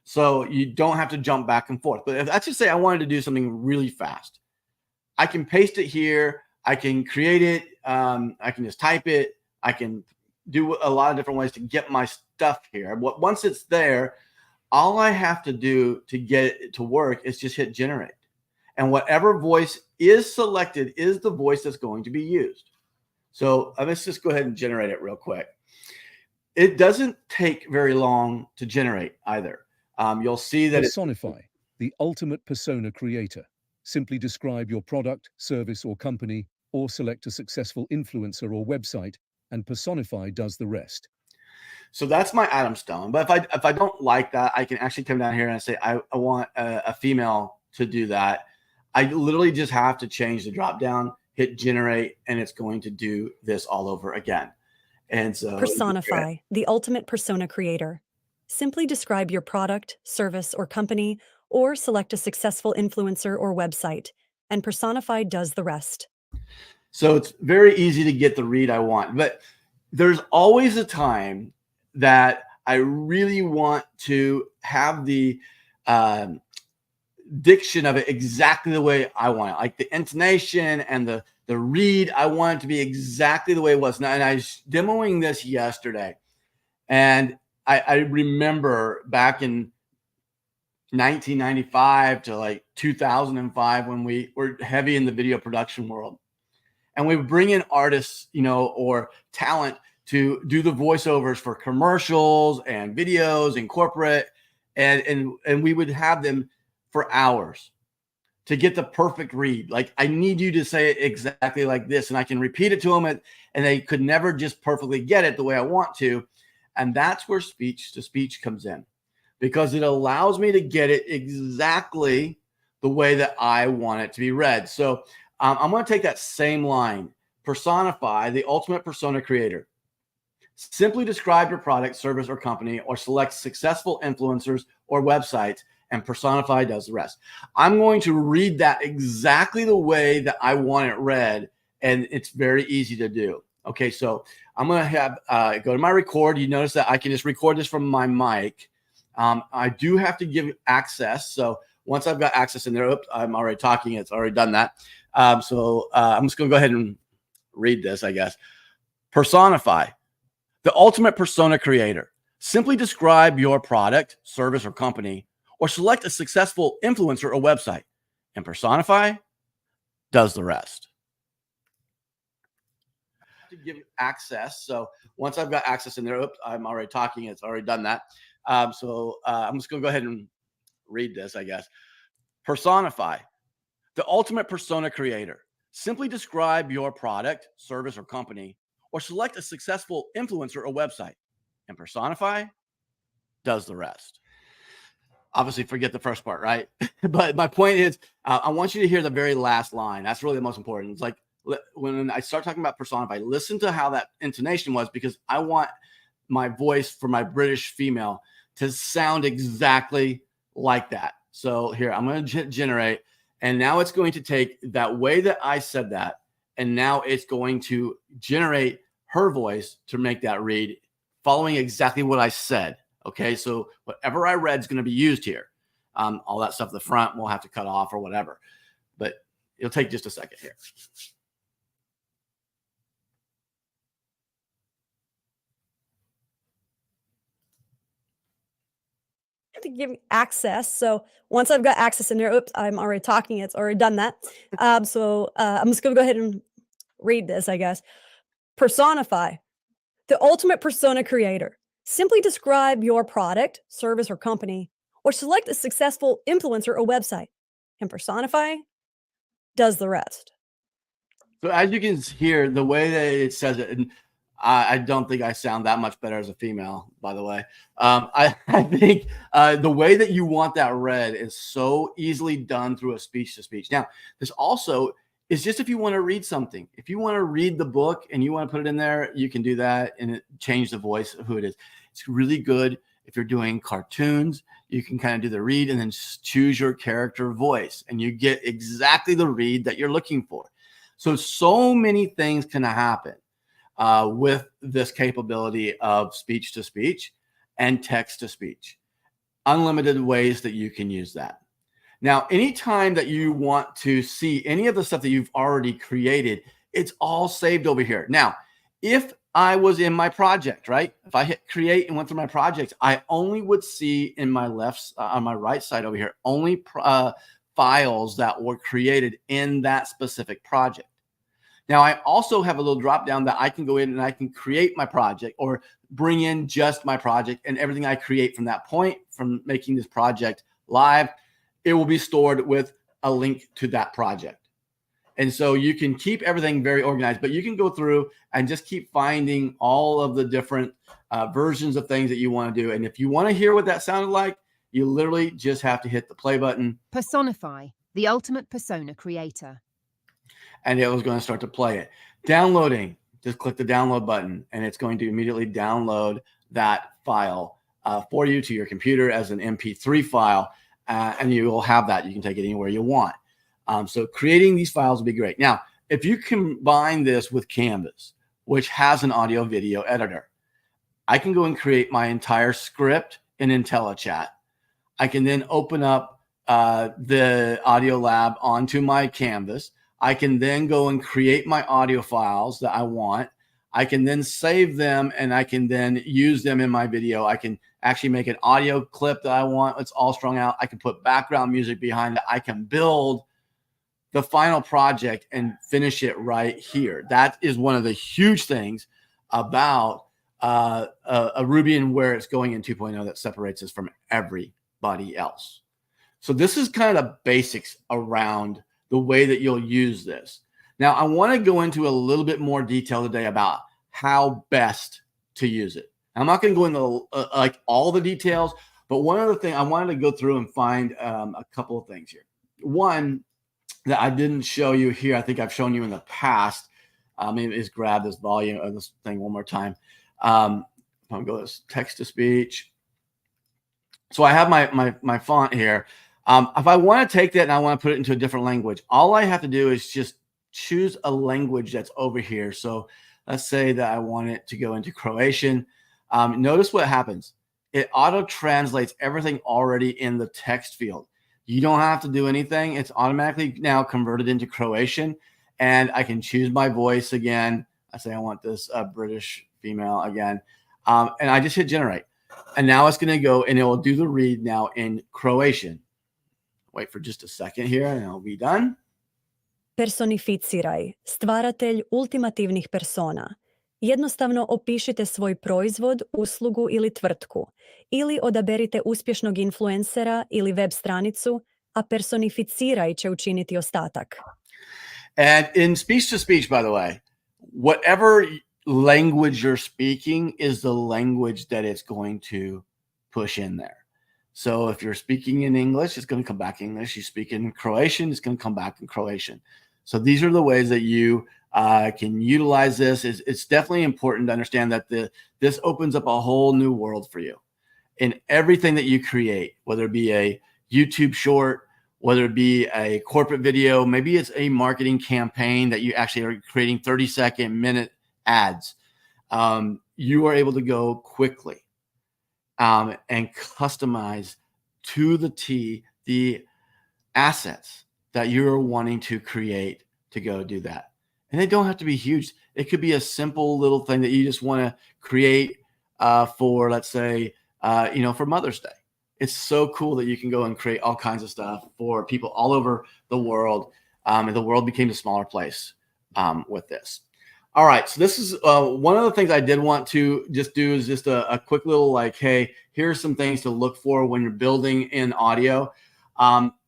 So you don't have to jump back and forth. But if let's just say I wanted to do something really fast, I can paste it here. I can create it. I can just type it. I can do a lot of different ways to get my stuff here. But once it's there, all I have to do to get it to work is just hit generate. And whatever voice is selected is the voice that's going to be used. So let's just go ahead and generate it real quick. It doesn't take very long to generate either. You'll see that Personify, the ultimate persona creator. Simply describe your product, service, or company, or select a successful influencer or website, and Personify does the rest. So that's my Adam Stone. But if I don't like that, I can actually come down here and say I want a female to do that. I literally just have to change the drop down, hit generate, and it's going to do this all over again. And so Personify, the ultimate persona creator. Simply describe your product, service, or company, or select a successful influencer or website, and Personify does the rest. So it's very easy to get the read I want, but there's always a time that I really want to have the diction of it exactly the way I want it, like the intonation and the read. I want it to be exactly the way it was. Now, and I was demoing this yesterday, and I remember back in 1995 to like 2005 when we were heavy in the video production world, and we would bring in artists, or talent to do the voiceovers for commercials and videos and corporate, and we would have them for hours to get the perfect read. Like, I need you to say it exactly like this, and I can repeat it to them, and they could never just perfectly get it the way I want to. And that's where speech to speech comes in, because it allows me to get it exactly the way that I want it to be read. So I'm going to take that same line, personify, the ultimate persona creator. Simply describe your product, service, or company, or select successful influencers or websites, and Personify does the rest. I'm going to read that exactly the way that I want it read, and it's very easy to do. Okay, so I'm going to have go to my record. You notice that I can just record this from my mic. I do have to give access. So once I've got access in there, oops, I'm already talking. It's already done that. So I'm just going to go ahead and read this, I guess. Personify, the ultimate persona creator. Simply describe your product, service, or company, or select a successful influencer or website, and Personify does the rest. To give access. So once I've got access in there, oops, I'm already talking. It's already done that. So I'm just going to go ahead and read this, I guess. Personify, the ultimate persona creator. Simply describe your product, service, or company, or select a successful influencer or website, and Personify does the rest. Obviously, forget the first part, right? But my point is, I want you to hear the very last line. That's really the most important. It's like, when I start talking about Personify, listen to how that intonation was, because I want my voice for my British female to sound exactly like that. So here, I'm going to generate, and now it's going to take that way that I said that, and now it's going to generate her voice to make that read, following exactly what I said. Okay, so whatever I read is going to be used here. All that stuff at the front we'll have to cut off or whatever. But it'll take just a second here. To give me access. So once I've got access in there, oops, I'm already talking. It's already done that. I'm just going to go ahead and read this, I guess. Personify. The ultimate persona creator. Simply describe your product, service, or company, or select a successful influencer or website. And personify does the rest. So as you can hear, the way that it says it, and I don't think I sound that much better as a female, by the way. I think the way that you want that read is so easily done through a speech-to-speech. Now, this also is just if you want to read something. If you want to read the book and you want to put it in there, you can do that and change the voice of who it is. It's really good if you're doing cartoons. You can kind of do the read and then choose your character voice, and you get exactly the read that you're looking for. So many things can happen with this capability of speech-to-speech and text-to-speech. Unlimited ways that you can use that. Now, anytime that you want to see any of the stuff that you've already created, it's all saved over here. Now, if I was in my project, right? If I hit create and went through my projects, I only would see in my on my right side over here, only files that were created in that specific project. Now, I also have a little drop down that I can go in and I can create my project or bring in just my project, and everything I create from that point, from making this project live, it will be stored with a link to that project. And so you can keep everything very organized, but you can go through and just keep finding all of the different versions of things that you want to do. And if you want to hear what that sounded like, you literally just have to hit the play button. Personify, the ultimate persona creator. And it was going to start to play it. Downloading, just click the download button, and it's going to immediately download that file for you to your computer as an MP3 file. And you will have that. You can take it anywhere you want. So creating these files will be great. Now, if you combine this with Canvas, which has an audio video editor, I can go and create my entire script in IntelliChat. I can then open up the audio lab onto my Canvas. I can then go and create my audio files that I want. I can then save them, and I can then use them in my video. I can actually make an audio clip that I want. It's all strung out. I can put background music behind it. I can build the final project and finish it right here. That is one of the huge things about a Ruby and where it's going in 2.0 that separates us from everybody else. So this is kind of the basics around the way that you'll use this. Now, I want to go into a little bit more detail today about how best to use it. I'm not going to go into like all the details, but one other thing I wanted to go through and find a couple of things here. One that I didn't show you here, I think I've shown you in the past. Maybe just grab this volume of this thing one more time. I'm going to go to text to speech. So I have my font here. If I want to take that and I want to put it into a different language, all I have to do is just choose a language that's over here. So let's say that I want it to go into Croatian. Notice what happens. It auto translates everything already in the text field. You don't have to do anything. It's automatically now converted into Croatian, and I can choose my voice again. I say I want this British female again, and I just hit generate. And now it's going to go and it will do the read now in Croatian. Wait for just a second here and I'll be done. Personificiraj, stvaratelj ultimativnih persona. Jednostavno opišite svoj proizvod, uslugu ili tvrtku, ili odaberite uspješnog influencera ili web stranicu, a personificiraj će učiniti ostatak. And in speech to speech, by the way, whatever language you're speaking is the language that it's going to push in there. So if you're speaking in English, it's going to come back English. You speak in Croatian, it's going to come back in Croatian. So these are the ways that you can utilize this. It's definitely important to understand that this opens up a whole new world for you in everything that you create, whether it be a YouTube short, whether it be a corporate video, maybe it's a marketing campaign that you actually are creating 30-second, minute ads. You are able to go quickly and customize to the T the assets that you're wanting to create to go do that. And they don't have to be huge. It could be a simple little thing that you just want to create for, let's say, for Mother's Day. It's so cool that you can go and create all kinds of stuff for people all over the world. And the world became a smaller place with this. All right. So this is one of the things I did want to just do is just a quick little like, hey, here's some things to look for when you're building in audio.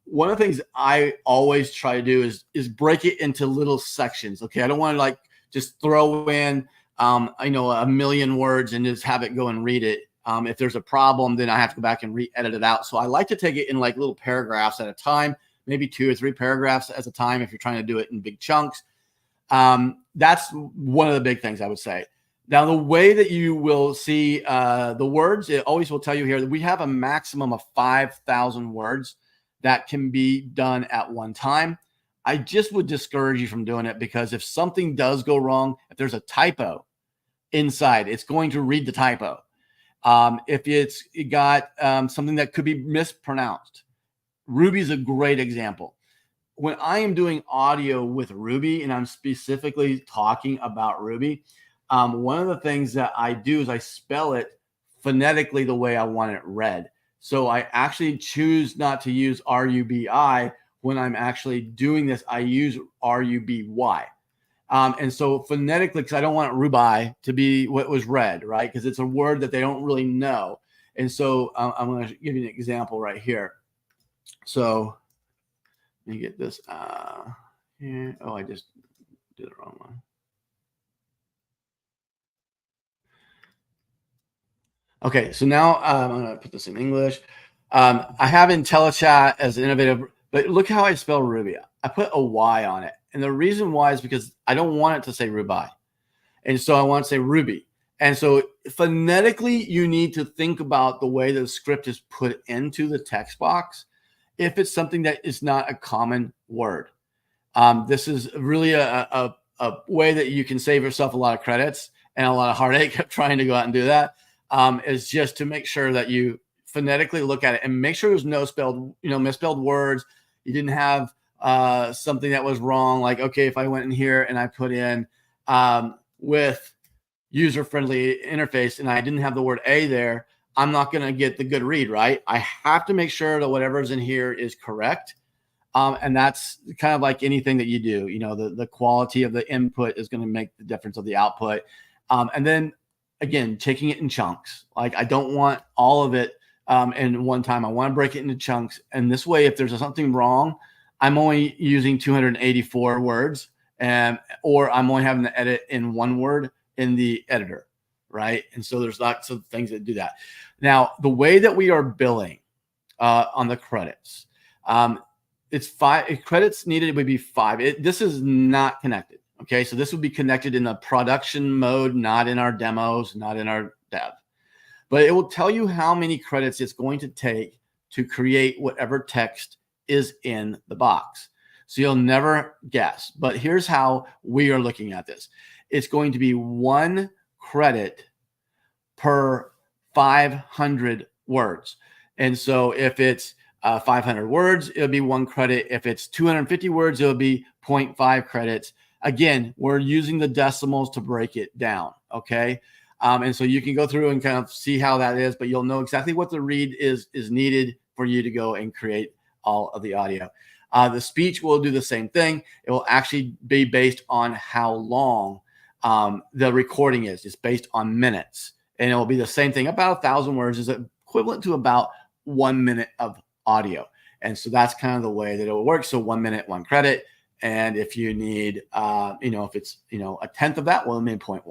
One of the things I always try to do is break it into little sections. Okay. I don't want to like just throw in, a million words and just have it go and read it. If there's a problem, then I have to go back and re-edit it out. So I like to take it in like little paragraphs at a time, maybe 2 or 3 paragraphs at a time if you're trying to do it in big chunks. That's one of the big things I would say. Now, the way that you will see the words, it always will tell you here that we have a maximum of 5,000 words that can be done at one time. I just would discourage you from doing it because if something does go wrong, if there's a typo inside, it's going to read the typo. If it's got something that could be mispronounced, Ruby is a great example. When I am doing audio with Ruby and I'm specifically talking about Ruby, one of the things that I do is I spell it phonetically the way I want it read. So I actually choose not to use RUBI when I'm actually doing this. I use RUBY. And so phonetically, because I don't want Ruby to be what was read, right? Because it's a word that they don't really know. And so I'm going to give you an example right here. So let me get this here. Oh, I just did the wrong one. Okay, so now I'm going to put this in English. I have IntelliChat as innovative, but look how I spell Ruby. I put a Y on it. And the reason why is because I don't want it to say Ruby. And so I want to say Ruby. And so phonetically, you need to think about the way the script is put into the text box if it's something that is not a common word. This is really a way that you can save yourself a lot of credits and a lot of heartache of trying to go out and do that, is just to make sure that you phonetically look at it and make sure there's no misspelled words. You didn't have something that was wrong. Like, okay, if I went in here and I put in with user-friendly interface and I didn't have the word A there, I'm not going to get the good read, right? I have to make sure that whatever's in here is correct. And that's kind of like anything that you do. The quality of the input is going to make the difference of the output. And then, again, taking it in chunks. Like, I don't want all of it in one time. I want to break it into chunks. And this way, if there's something wrong, I'm only using 284 words, or I'm only having to edit in 1 word in the editor, right? And so there's lots of things that do that. Now, the way that we are billing on the credits, it's 5 credits needed would be 5. This is not connected. Okay, so this would be connected in the production mode, not in our demos, not in our dev. But it will tell you how many credits it's going to take to create whatever text is in the box. So you'll never guess. But here's how we are looking at this. It's going to be 1 credit per 500 words. And so if it's 500 words, it'll be 1 credit. If it's 250 words, it'll be 0.5 credits. Again, we're using the decimals to break it down, okay? And so you can go through and kind of see how that is, but you'll know exactly what the read is needed for you to go and create all of the audio. The speech will do the same thing. It will actually be based on how long the recording is. It's based on minutes. And it will be the same thing. About 1,000 words is equivalent to about 1 minute of audio. And so that's kind of the way that it will work. So 1 minute, 1 credit. And if you need, if it's, a tenth of that, well, it may 0.1.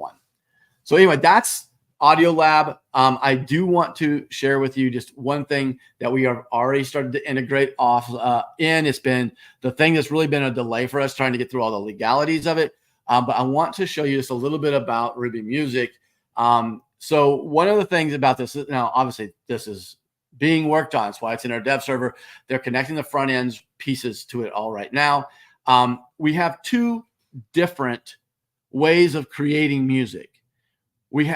So anyway, that's Audio Lab. I do want to share with you just one thing that we have already started to integrate off in. It's been the thing that's really been a delay for us trying to get through all the legalities of it. But I want to show you just a little bit about Ruby Music. So one of the things about this, now obviously this is being worked on. That's why it's in our dev server. They're connecting the front ends pieces to it all right now. We have 2 different ways of creating music. When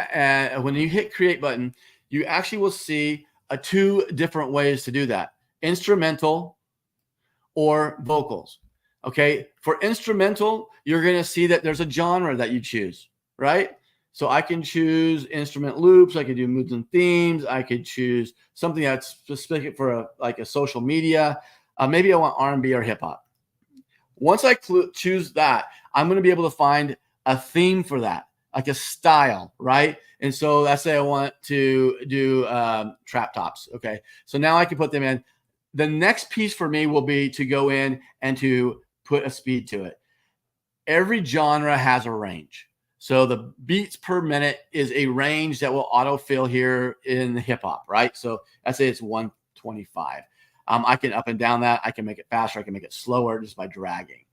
you hit create button, you actually will see two different ways to do that: instrumental or vocals. Okay, for instrumental, you're going to see that there's a genre that you choose, right? So I can choose instrument loops. I could do moods and themes. I could choose something that's specific for like a social media. Maybe I want R&B or hip hop. Once I choose that, I'm going to be able to find a theme for that, like a style, right? And so let's say I want to do trap tops. Okay, so now I can put them in. The next piece for me will be to go in and to put a speed to it. Every genre has a range. So the beats per minute is a range that will autofill here in the hip hop, right? So let's say it's 125. I can up and down that. I can make it faster. I can make it slower just by dragging.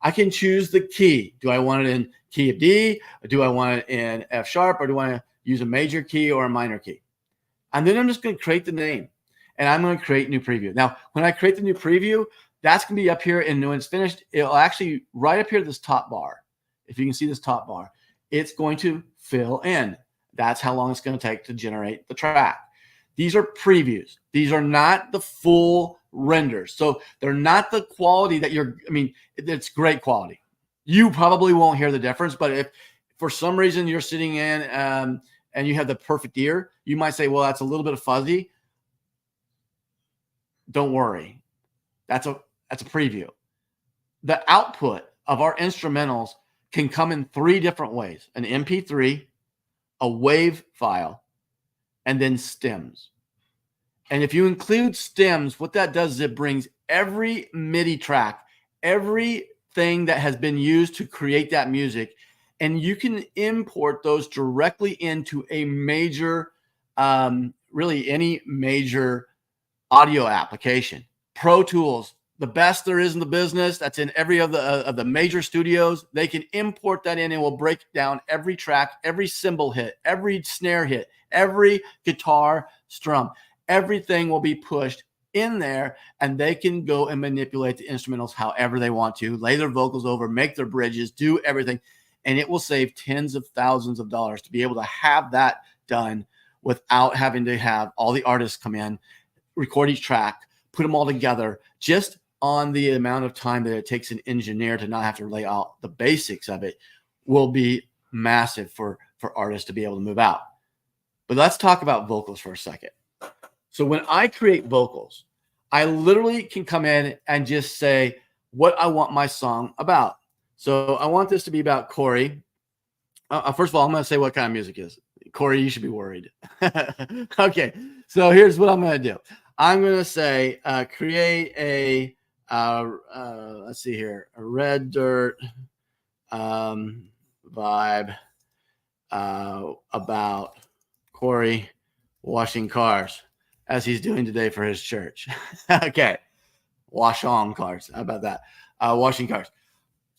I can choose the key. Do I want it in key of D? Or do I want it in F sharp? Or do I want to use a major key or a minor key? And then I'm just going to create the name. And I'm going to create new preview. Now, when I create the new preview, that's going to be up here. And when it's finished, it'll actually right up here, this top bar. If you can see this top bar, it's going to fill in. That's how long it's going to take to generate the track. These are previews. These are not the full renders. So they're not the quality that it's great quality. You probably won't hear the difference, but if for some reason you're sitting in and you have the perfect ear, you might say, well, that's a little bit of fuzzy. Don't worry. That's a preview. The output of our instrumentals can come in 3 different ways: an MP3, a WAV file, and then stems. And if you include stems, what that does is it brings every MIDI track, everything that has been used to create that music, and you can import those directly into a major, really any major audio application. Pro Tools, the best there is in the business. That's in every of the major studios. They can import that in and will break down every track, every cymbal hit, every snare hit, every guitar strum. Everything will be pushed in there, and they can go and manipulate the instrumentals however they want to, lay their vocals over, make their bridges, do everything. And it will save tens of thousands of dollars to be able to have that done without having to have all the artists come in, record each track, put them all together, just on the amount of time that it takes an engineer to not have to lay out the basics of it will be massive for artists to be able to move out. But let's talk about vocals for a second. So when I create vocals, I literally can come in and just say what I want my song about. So I want this to be about Corey. First of all, I'm going to say what kind of music it is. Corey, you should be worried. Okay, so here's what I'm going to do. I'm going to say create a, let's see here, a red dirt vibe about Corey washing cars as he's doing today for his church. Okay, wash on cars. How about that? Washing cars.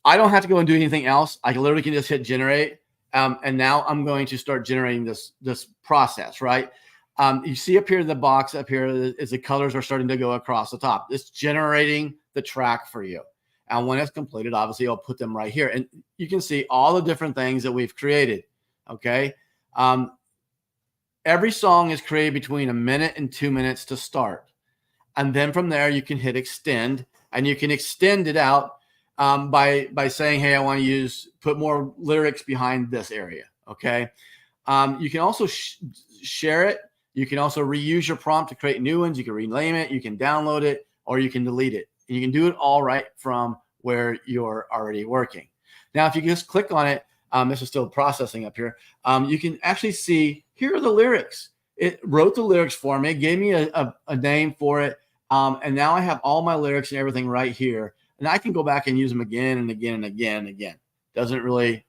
I don't have to go and do anything else. I literally can just hit generate. And now I'm going to start generating this process, right? You see up here in the box up here is the colors are starting to go across the top. It's generating the track for you. And when it's completed, obviously I'll put them right here. And you can see all the different things that we've created, okay? Every song is created between 1 minute and 2 minutes to start. And then from there, you can hit extend, and you can extend it out by saying, hey, I want to put more lyrics behind this area, okay? You can also share it. You can also reuse your prompt to create new ones. You can rename it. You can download it, or you can delete it. And you can do it all right from where you're already working. Now, if you just click on it, this is still processing up here. You can actually see, here are the lyrics. It wrote the lyrics for me, gave me a name for it. And now I have all my lyrics and everything right here. And I can go back and use them again and again and again and again. Doesn't really,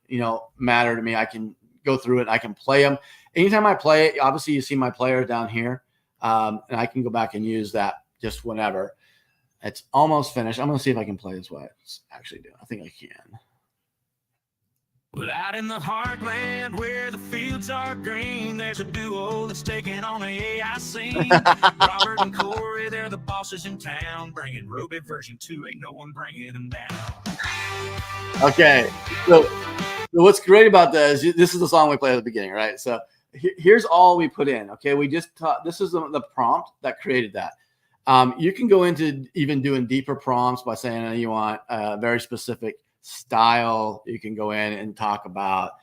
matter to me. I can go through it. I can play them. Anytime I play it, obviously you see my player down here. And I can go back and use that just whenever. It's almost finished. I'm going to see if I can play this way. It's actually do. I think I can. Well, out in the heartland where the fields are green, there's a duo that's taking on the AI scene. Robert and Corey, they're the bosses in town, bringing RUBI version 2, ain't no one bringing them down. Okay, so what's great about that is this is the song we play at the beginning, right? So here's all we put in. Okay, we just this is the prompt that created that. You can go into even doing deeper prompts by saying you want a very specific style. You can go in and talk about,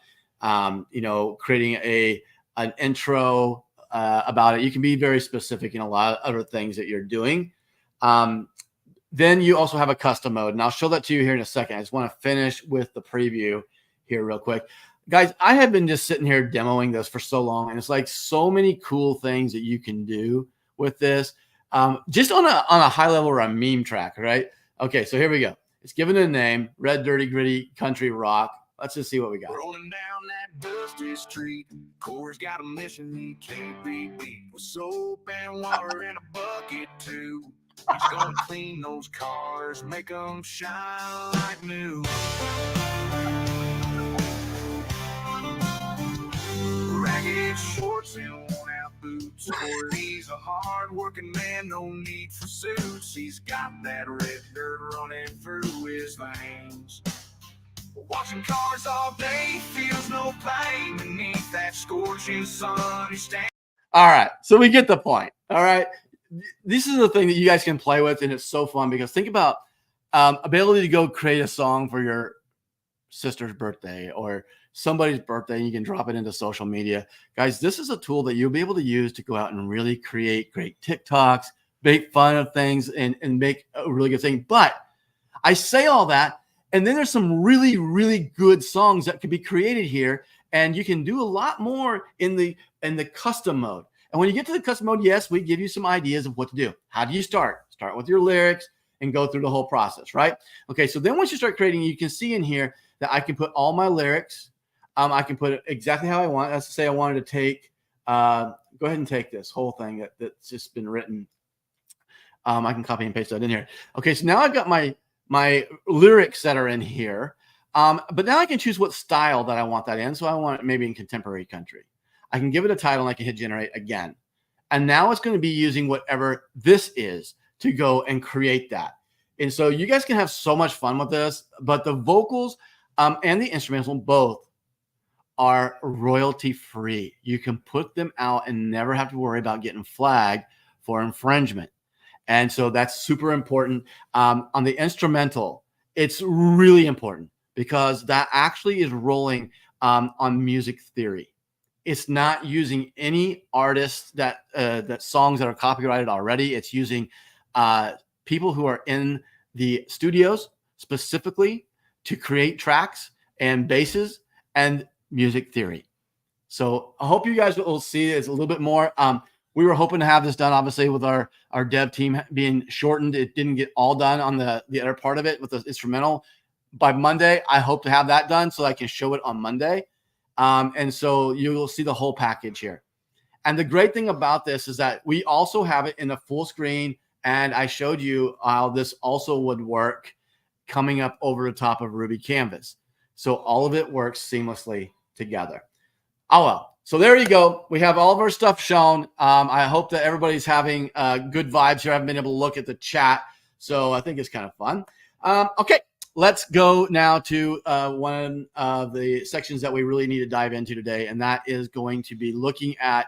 creating an intro about it. You can be very specific in a lot of other things that you're doing. Then you also have a custom mode, and I'll show that to you here in a second. I just want to finish with the preview here real quick. Guys, I have been just sitting here demoing this for so long, and it's like so many cool things that you can do with this. Just on a high level or a meme track, right? Okay, so here we go. It's given a name, Red Dirty Gritty Country Rock. Let's just see what we got. Rolling down that dusty street, Corey's got a mission he can't be beat. With soap and water in a bucket too. He's gonna clean those cars, make them shine like new. Ragged shorts and worn-out boots. Corey's a hard-working man, no need for suits. He's got that red dirt running through his veins. Watching cars all day, feels no pain beneath that scorching sun. He stands. All right, so we get the point. All right, this is the thing that you guys can play with, and it's so fun because think about ability to go create a song for your sister's birthday or somebody's birthday, and you can drop it into social media. Guys, this is a tool that you'll be able to use to go out and really create great TikToks, make fun of things, and make a really good thing. But I say all that, and then there's some really, really good songs that can be created here, and you can do a lot more in the custom mode. And when you get to the custom mode, yes, we give you some ideas of what to do. How do you start? Start with your lyrics and go through the whole process, right? Okay, so then once you start creating, you can see in here that I can put all my lyrics. I can put it exactly how I want. Let's say I wanted to take, go ahead and take this whole thing that's just been written. I can copy and paste that in here. Okay, so now I've got my lyrics that are in here. But now I can choose what style that I want that in. So I want it maybe in contemporary country. I can give it a title and I can hit generate again. And now it's going to be using whatever this is to go and create that. And so you guys can have so much fun with this, but the vocals and the instrumental both are royalty free. You can put them out and never have to worry about getting flagged for infringement. And so that's super important. On the instrumental, it's really important because that actually is rolling on music theory. It's not using any artists that songs that are copyrighted already. It's using people who are in the studios specifically to create tracks and basses and music theory. So I hope you guys will see it a little bit more. We were hoping to have this done, obviously, with our dev team being shortened. It didn't get all done on the other part of it with the instrumental. By Monday, I hope to have that done so I can show it on Monday. And so you will see the whole package here. And the great thing about this is that we also have it in a full screen. And I showed you how this also would work coming up over the top of Ruby Canvas. So all of it works seamlessly together. Oh, well. So there you go. We have all of our stuff shown. I hope that everybody's having good vibes here. I haven't been able to look at the chat, so I think it's kind of fun. Okay, let's go now to one of the sections that we really need to dive into today, and that is going to be looking at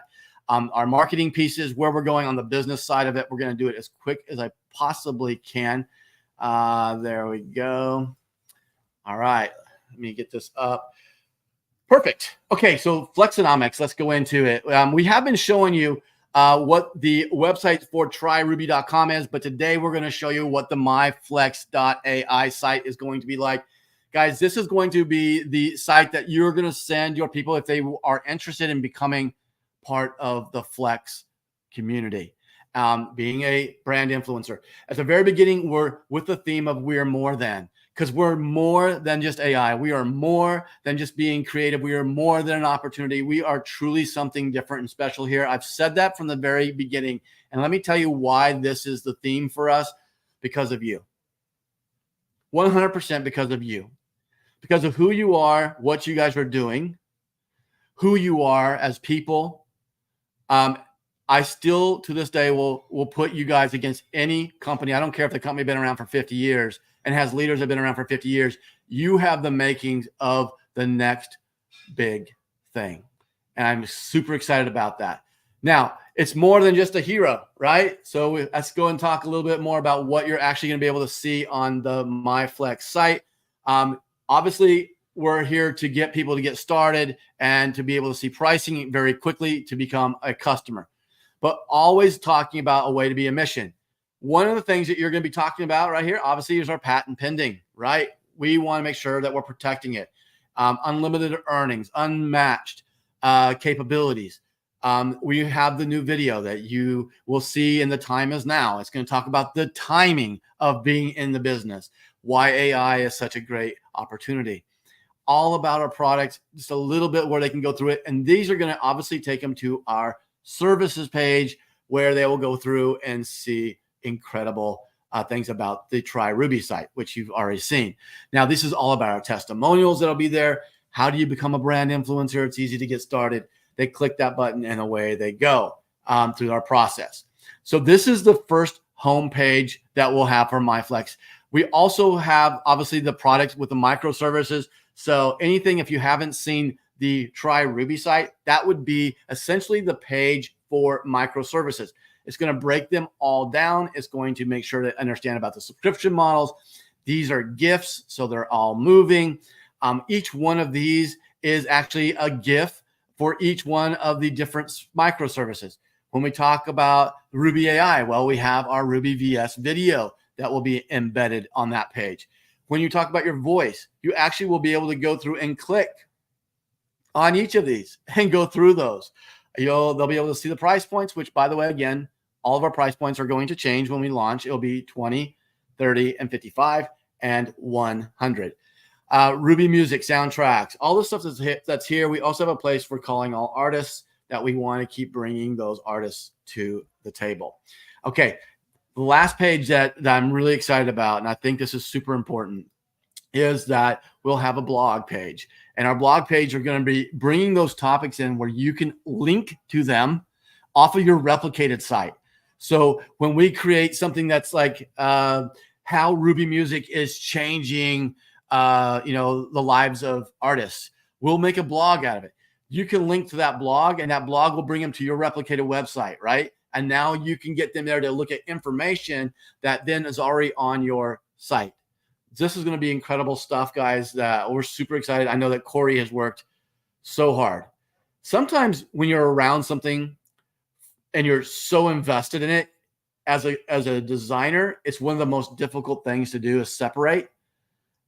our marketing pieces, where we're going on the business side of it. We're going to do it as quick as I possibly can. There we go. All right, let me get this up. Perfect. Okay, so Flexonomics, let's go into it. We have been showing you what the website for tryruby.com is, but today we're going to show you what the myflex.ai site is going to be like. Guys, this is going to be the site that you're going to send your people if they are interested in becoming part of the Flex community, being a brand influencer. At the very beginning, we're with the theme of we're more than. Because we're more than just AI. We are more than just being creative. We are more than an opportunity. We are truly something different and special here. I've said that from the very beginning. And let me tell you why this is the theme for us. Because of you. 100% because of you. Because of who you are, what you guys are doing, who you are as people. I still, to this day, will put you guys against any company. I don't care if the company has been around for 50 years. And has leaders that have been around for 50 years, you have the makings of the next big thing. And I'm super excited about that. Now, it's more than just a hero, right? So let's go and talk a little bit more about what you're actually going to be able to see on the MyFlex site. Obviously, we're here to get people to get started and to be able to see pricing very quickly to become a customer, but always talking about a way to be a mission. One of the things that you're going to be talking about right here, obviously, is our patent pending, right? We want to make sure that we're protecting it. Unlimited earnings, unmatched capabilities. We have the new video that you will see in The Time Is Now. It's going to talk about the timing of being in the business, why AI is such a great opportunity. All about our products, just a little bit where they can go through it. And these are going to obviously take them to our services page where they will go through and see incredible things about the Try Ruby site, which you've already seen. Now, this is all about our testimonials that'll be there. How do you become a brand influencer? It's easy to get started. They click that button and away they go through our process. So this is the first homepage that we'll have for MyFlex. We also have, obviously, the product with the microservices. So anything, if you haven't seen the Try Ruby site, that would be essentially the page for microservices. It's going to break them all down. It's going to make sure to understand about the subscription models. These are GIFs, so they're all moving. Each one of these is actually a GIF for each one of the different microservices. When we talk about RUBI AI, well, we have our Ruby VS video that will be embedded on that page. When you talk about your voice, you actually will be able to go through and click on each of these and go through those. They'll be able to see the price points, which, by the way, again, all of our price points are going to change when we launch. It'll be 20, 30, and 55, and 100. Ruby music, soundtracks, all the stuff that's here. We also have a place for calling all artists that we want to keep bringing those artists to the table. Okay, the last page that I'm really excited about, and I think this is super important, is that we'll have a blog page. And our blog page are going to be bringing those topics in where you can link to them off of your replicated site. So when we create something that's like how Ruby music is changing the lives of artists, we'll make a blog out of it. You can link to that blog, and that blog will bring them to your replicated website, right? And now you can get them there to look at information that then is already on your site. This is going to be incredible stuff, guys, that we're super excited. I know that Corey has worked so hard. Sometimes when you're around something and you're so invested in it, as a designer, it's one of the most difficult things to do is separate.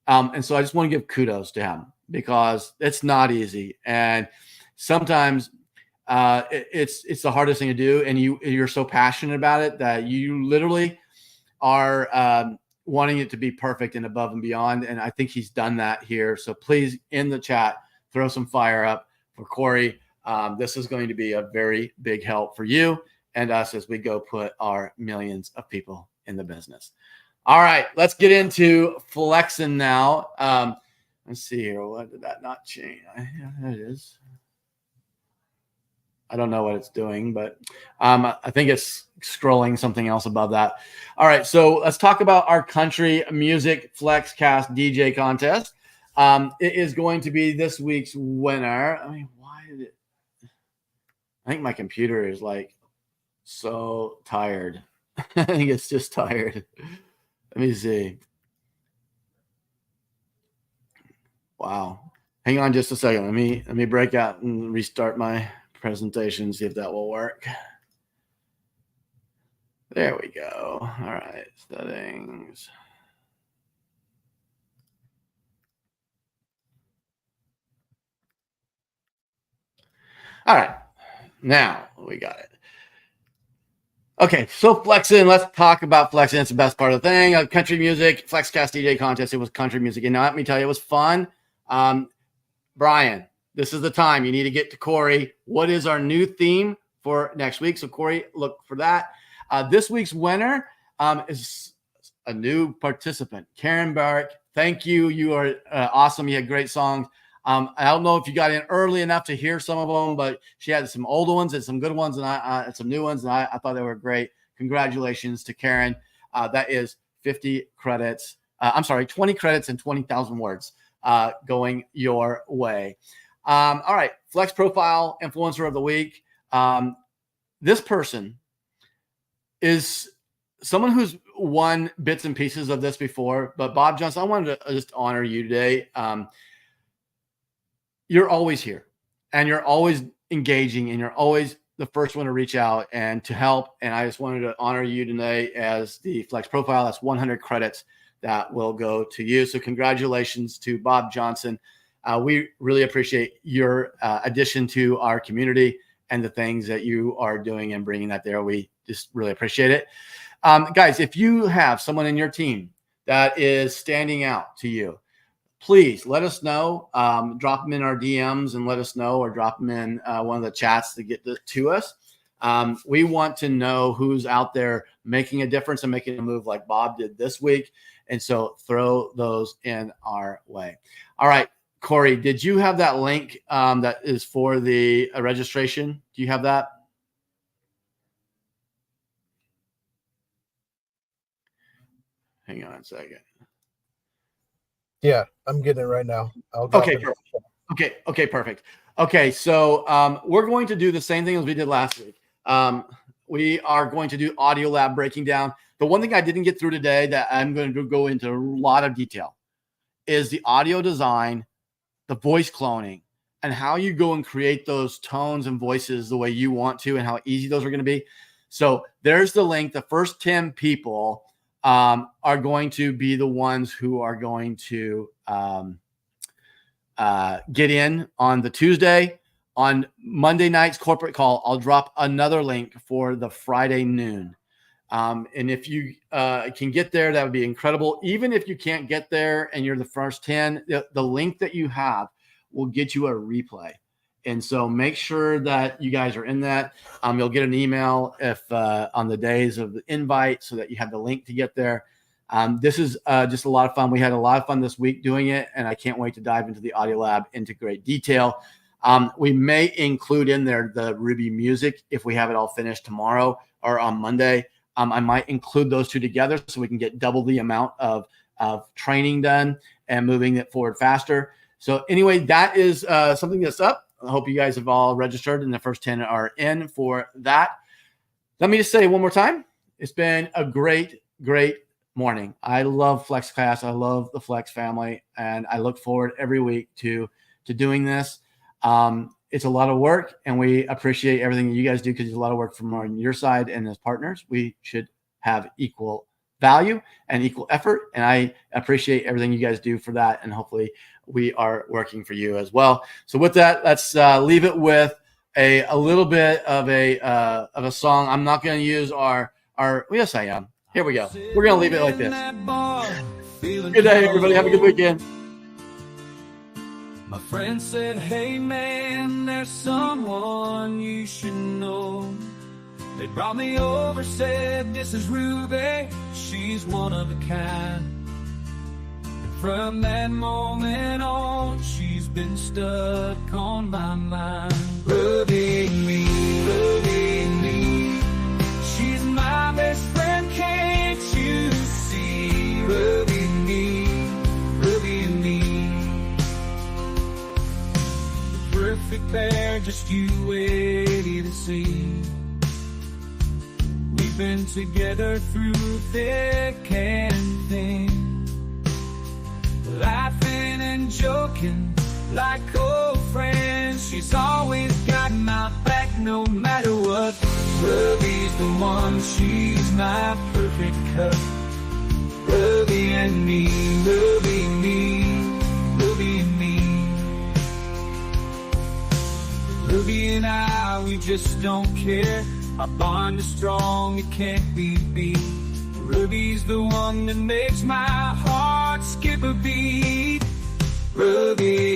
And so I just want to give kudos to him because it's not easy. And sometimes it's the hardest thing to do. And you're so passionate about it that you literally are wanting it to be perfect and above and beyond. And I think he's done that here. So please, in the chat, throw some fire up for Corey. This is going to be a very big help for you and us as we go put our millions of people in the business. All right, let's get into flexing now. Let's see here. What did that not change? Yeah, there it is. I don't know what it's doing, but I think it's scrolling something else above that. All right, so let's talk about our country music FLEXCAST DJ contest. It is going to be this week's winner. I mean, why did it? I think my computer is like so tired. I think it's just tired. Let me see. Wow. Hang on just a second. Let me break out and restart my presentation, see if that will work. There we go. All right, settings. All right, now we got it. Okay, so flexing, let's talk about flexing. It's the best part of the thing. Country music, FLEXCAST DJ contest. It was country music. And now let me tell you, it was fun. Brian, this is the time. You need to get to Corey. What is our new theme for next week? So Corey, look for that. This week's winner is a new participant, Karen Barrick. Thank you. You are awesome. You had great songs. I don't know if you got in early enough to hear some of them, but she had some older ones and some good ones and some new ones. And I thought they were great. Congratulations to Karen. That is 50 credits. 20 credits and 20,000 words going your way. All right, Flex Profile Influencer of the Week. This person is someone who's won bits and pieces of this before, but Bob Johnson, I wanted to just honor you today. You're always here, and you're always engaging, and you're always the first one to reach out and to help. And I just wanted to honor you today as the Flex Profile. That's 100 credits that will go to you. So congratulations to Bob Johnson. We really appreciate your addition to our community and the things that you are doing and bringing that there. We just really appreciate it. Guys, if you have someone in your team that is standing out to you, please let us know. Drop them in our DMs and let us know, or drop them in one of the chats to get to us. We want to know who's out there making a difference and making a move like Bob did this week. And so throw those in our way. All right, Corey, did you have that link that is for the registration? Do you have that? Hang on a second. Yeah, I'm getting it right now. Okay, perfect. Okay, perfect. Okay, so we're going to do the same thing as we did last week. We are going to do Audio Lab breaking down. The one thing I didn't get through today that I'm going to go into a lot of detail is the audio design, the voice cloning, and how you go and create those tones and voices the way you want to, and how easy those are going to be. So there's the link. The first 10 people are going to be the ones who are going to get in on the Tuesday. On Monday night's corporate call, I'll drop another link for the Friday noon. And if you can get there, that would be incredible. Even if you can't get there and you're the first 10, the link that you have will get you a replay. And so make sure that you guys are in that. You'll get an email if on the days of the invite, so that you have the link to get there. This is just a lot of fun. We had a lot of fun this week doing it, and I can't wait to dive into the Audio Lab into great detail. We may include in there the Ruby music if we have it all finished tomorrow or on Monday. I might include those two together so we can get double the amount of training done and moving it forward faster. So anyway, that is something that's up. I hope you guys have all registered, and the first 10 are in for that. Let me just say one more time, it's been a great, great morning. I love FlexCast. I love the Flex family, and I look forward every week to doing this. It's a lot of work, and we appreciate everything that you guys do, because it's a lot of work from on your side, and as partners, we should have equal value and equal effort. And I appreciate everything you guys do for that. And hopefully we are working for you as well. So with that, let's leave it with a little bit of a song. I'm not going to use our, yes, I am. Here we go. We're going to leave it like this. Good day, everybody. Have a good weekend. My friend said, hey man, there's someone you should know. They brought me over, said, this is Ruby, she's one of a kind. And from that moment on, she's been stuck on my mind. Ruby me, she's my best friend, can't you see? Ruby me. Perfect pair, just you wait to see. We've been together through thick and thin, laughing and joking like old friends. She's always got my back no matter what. Ruby's the one, she's my perfect cup. Ruby and me, Ruby me, Ruby and me. Ruby and I, we just don't care. Our bond is strong, it can't be beat. Ruby's the one that makes my heart skip a beat. Ruby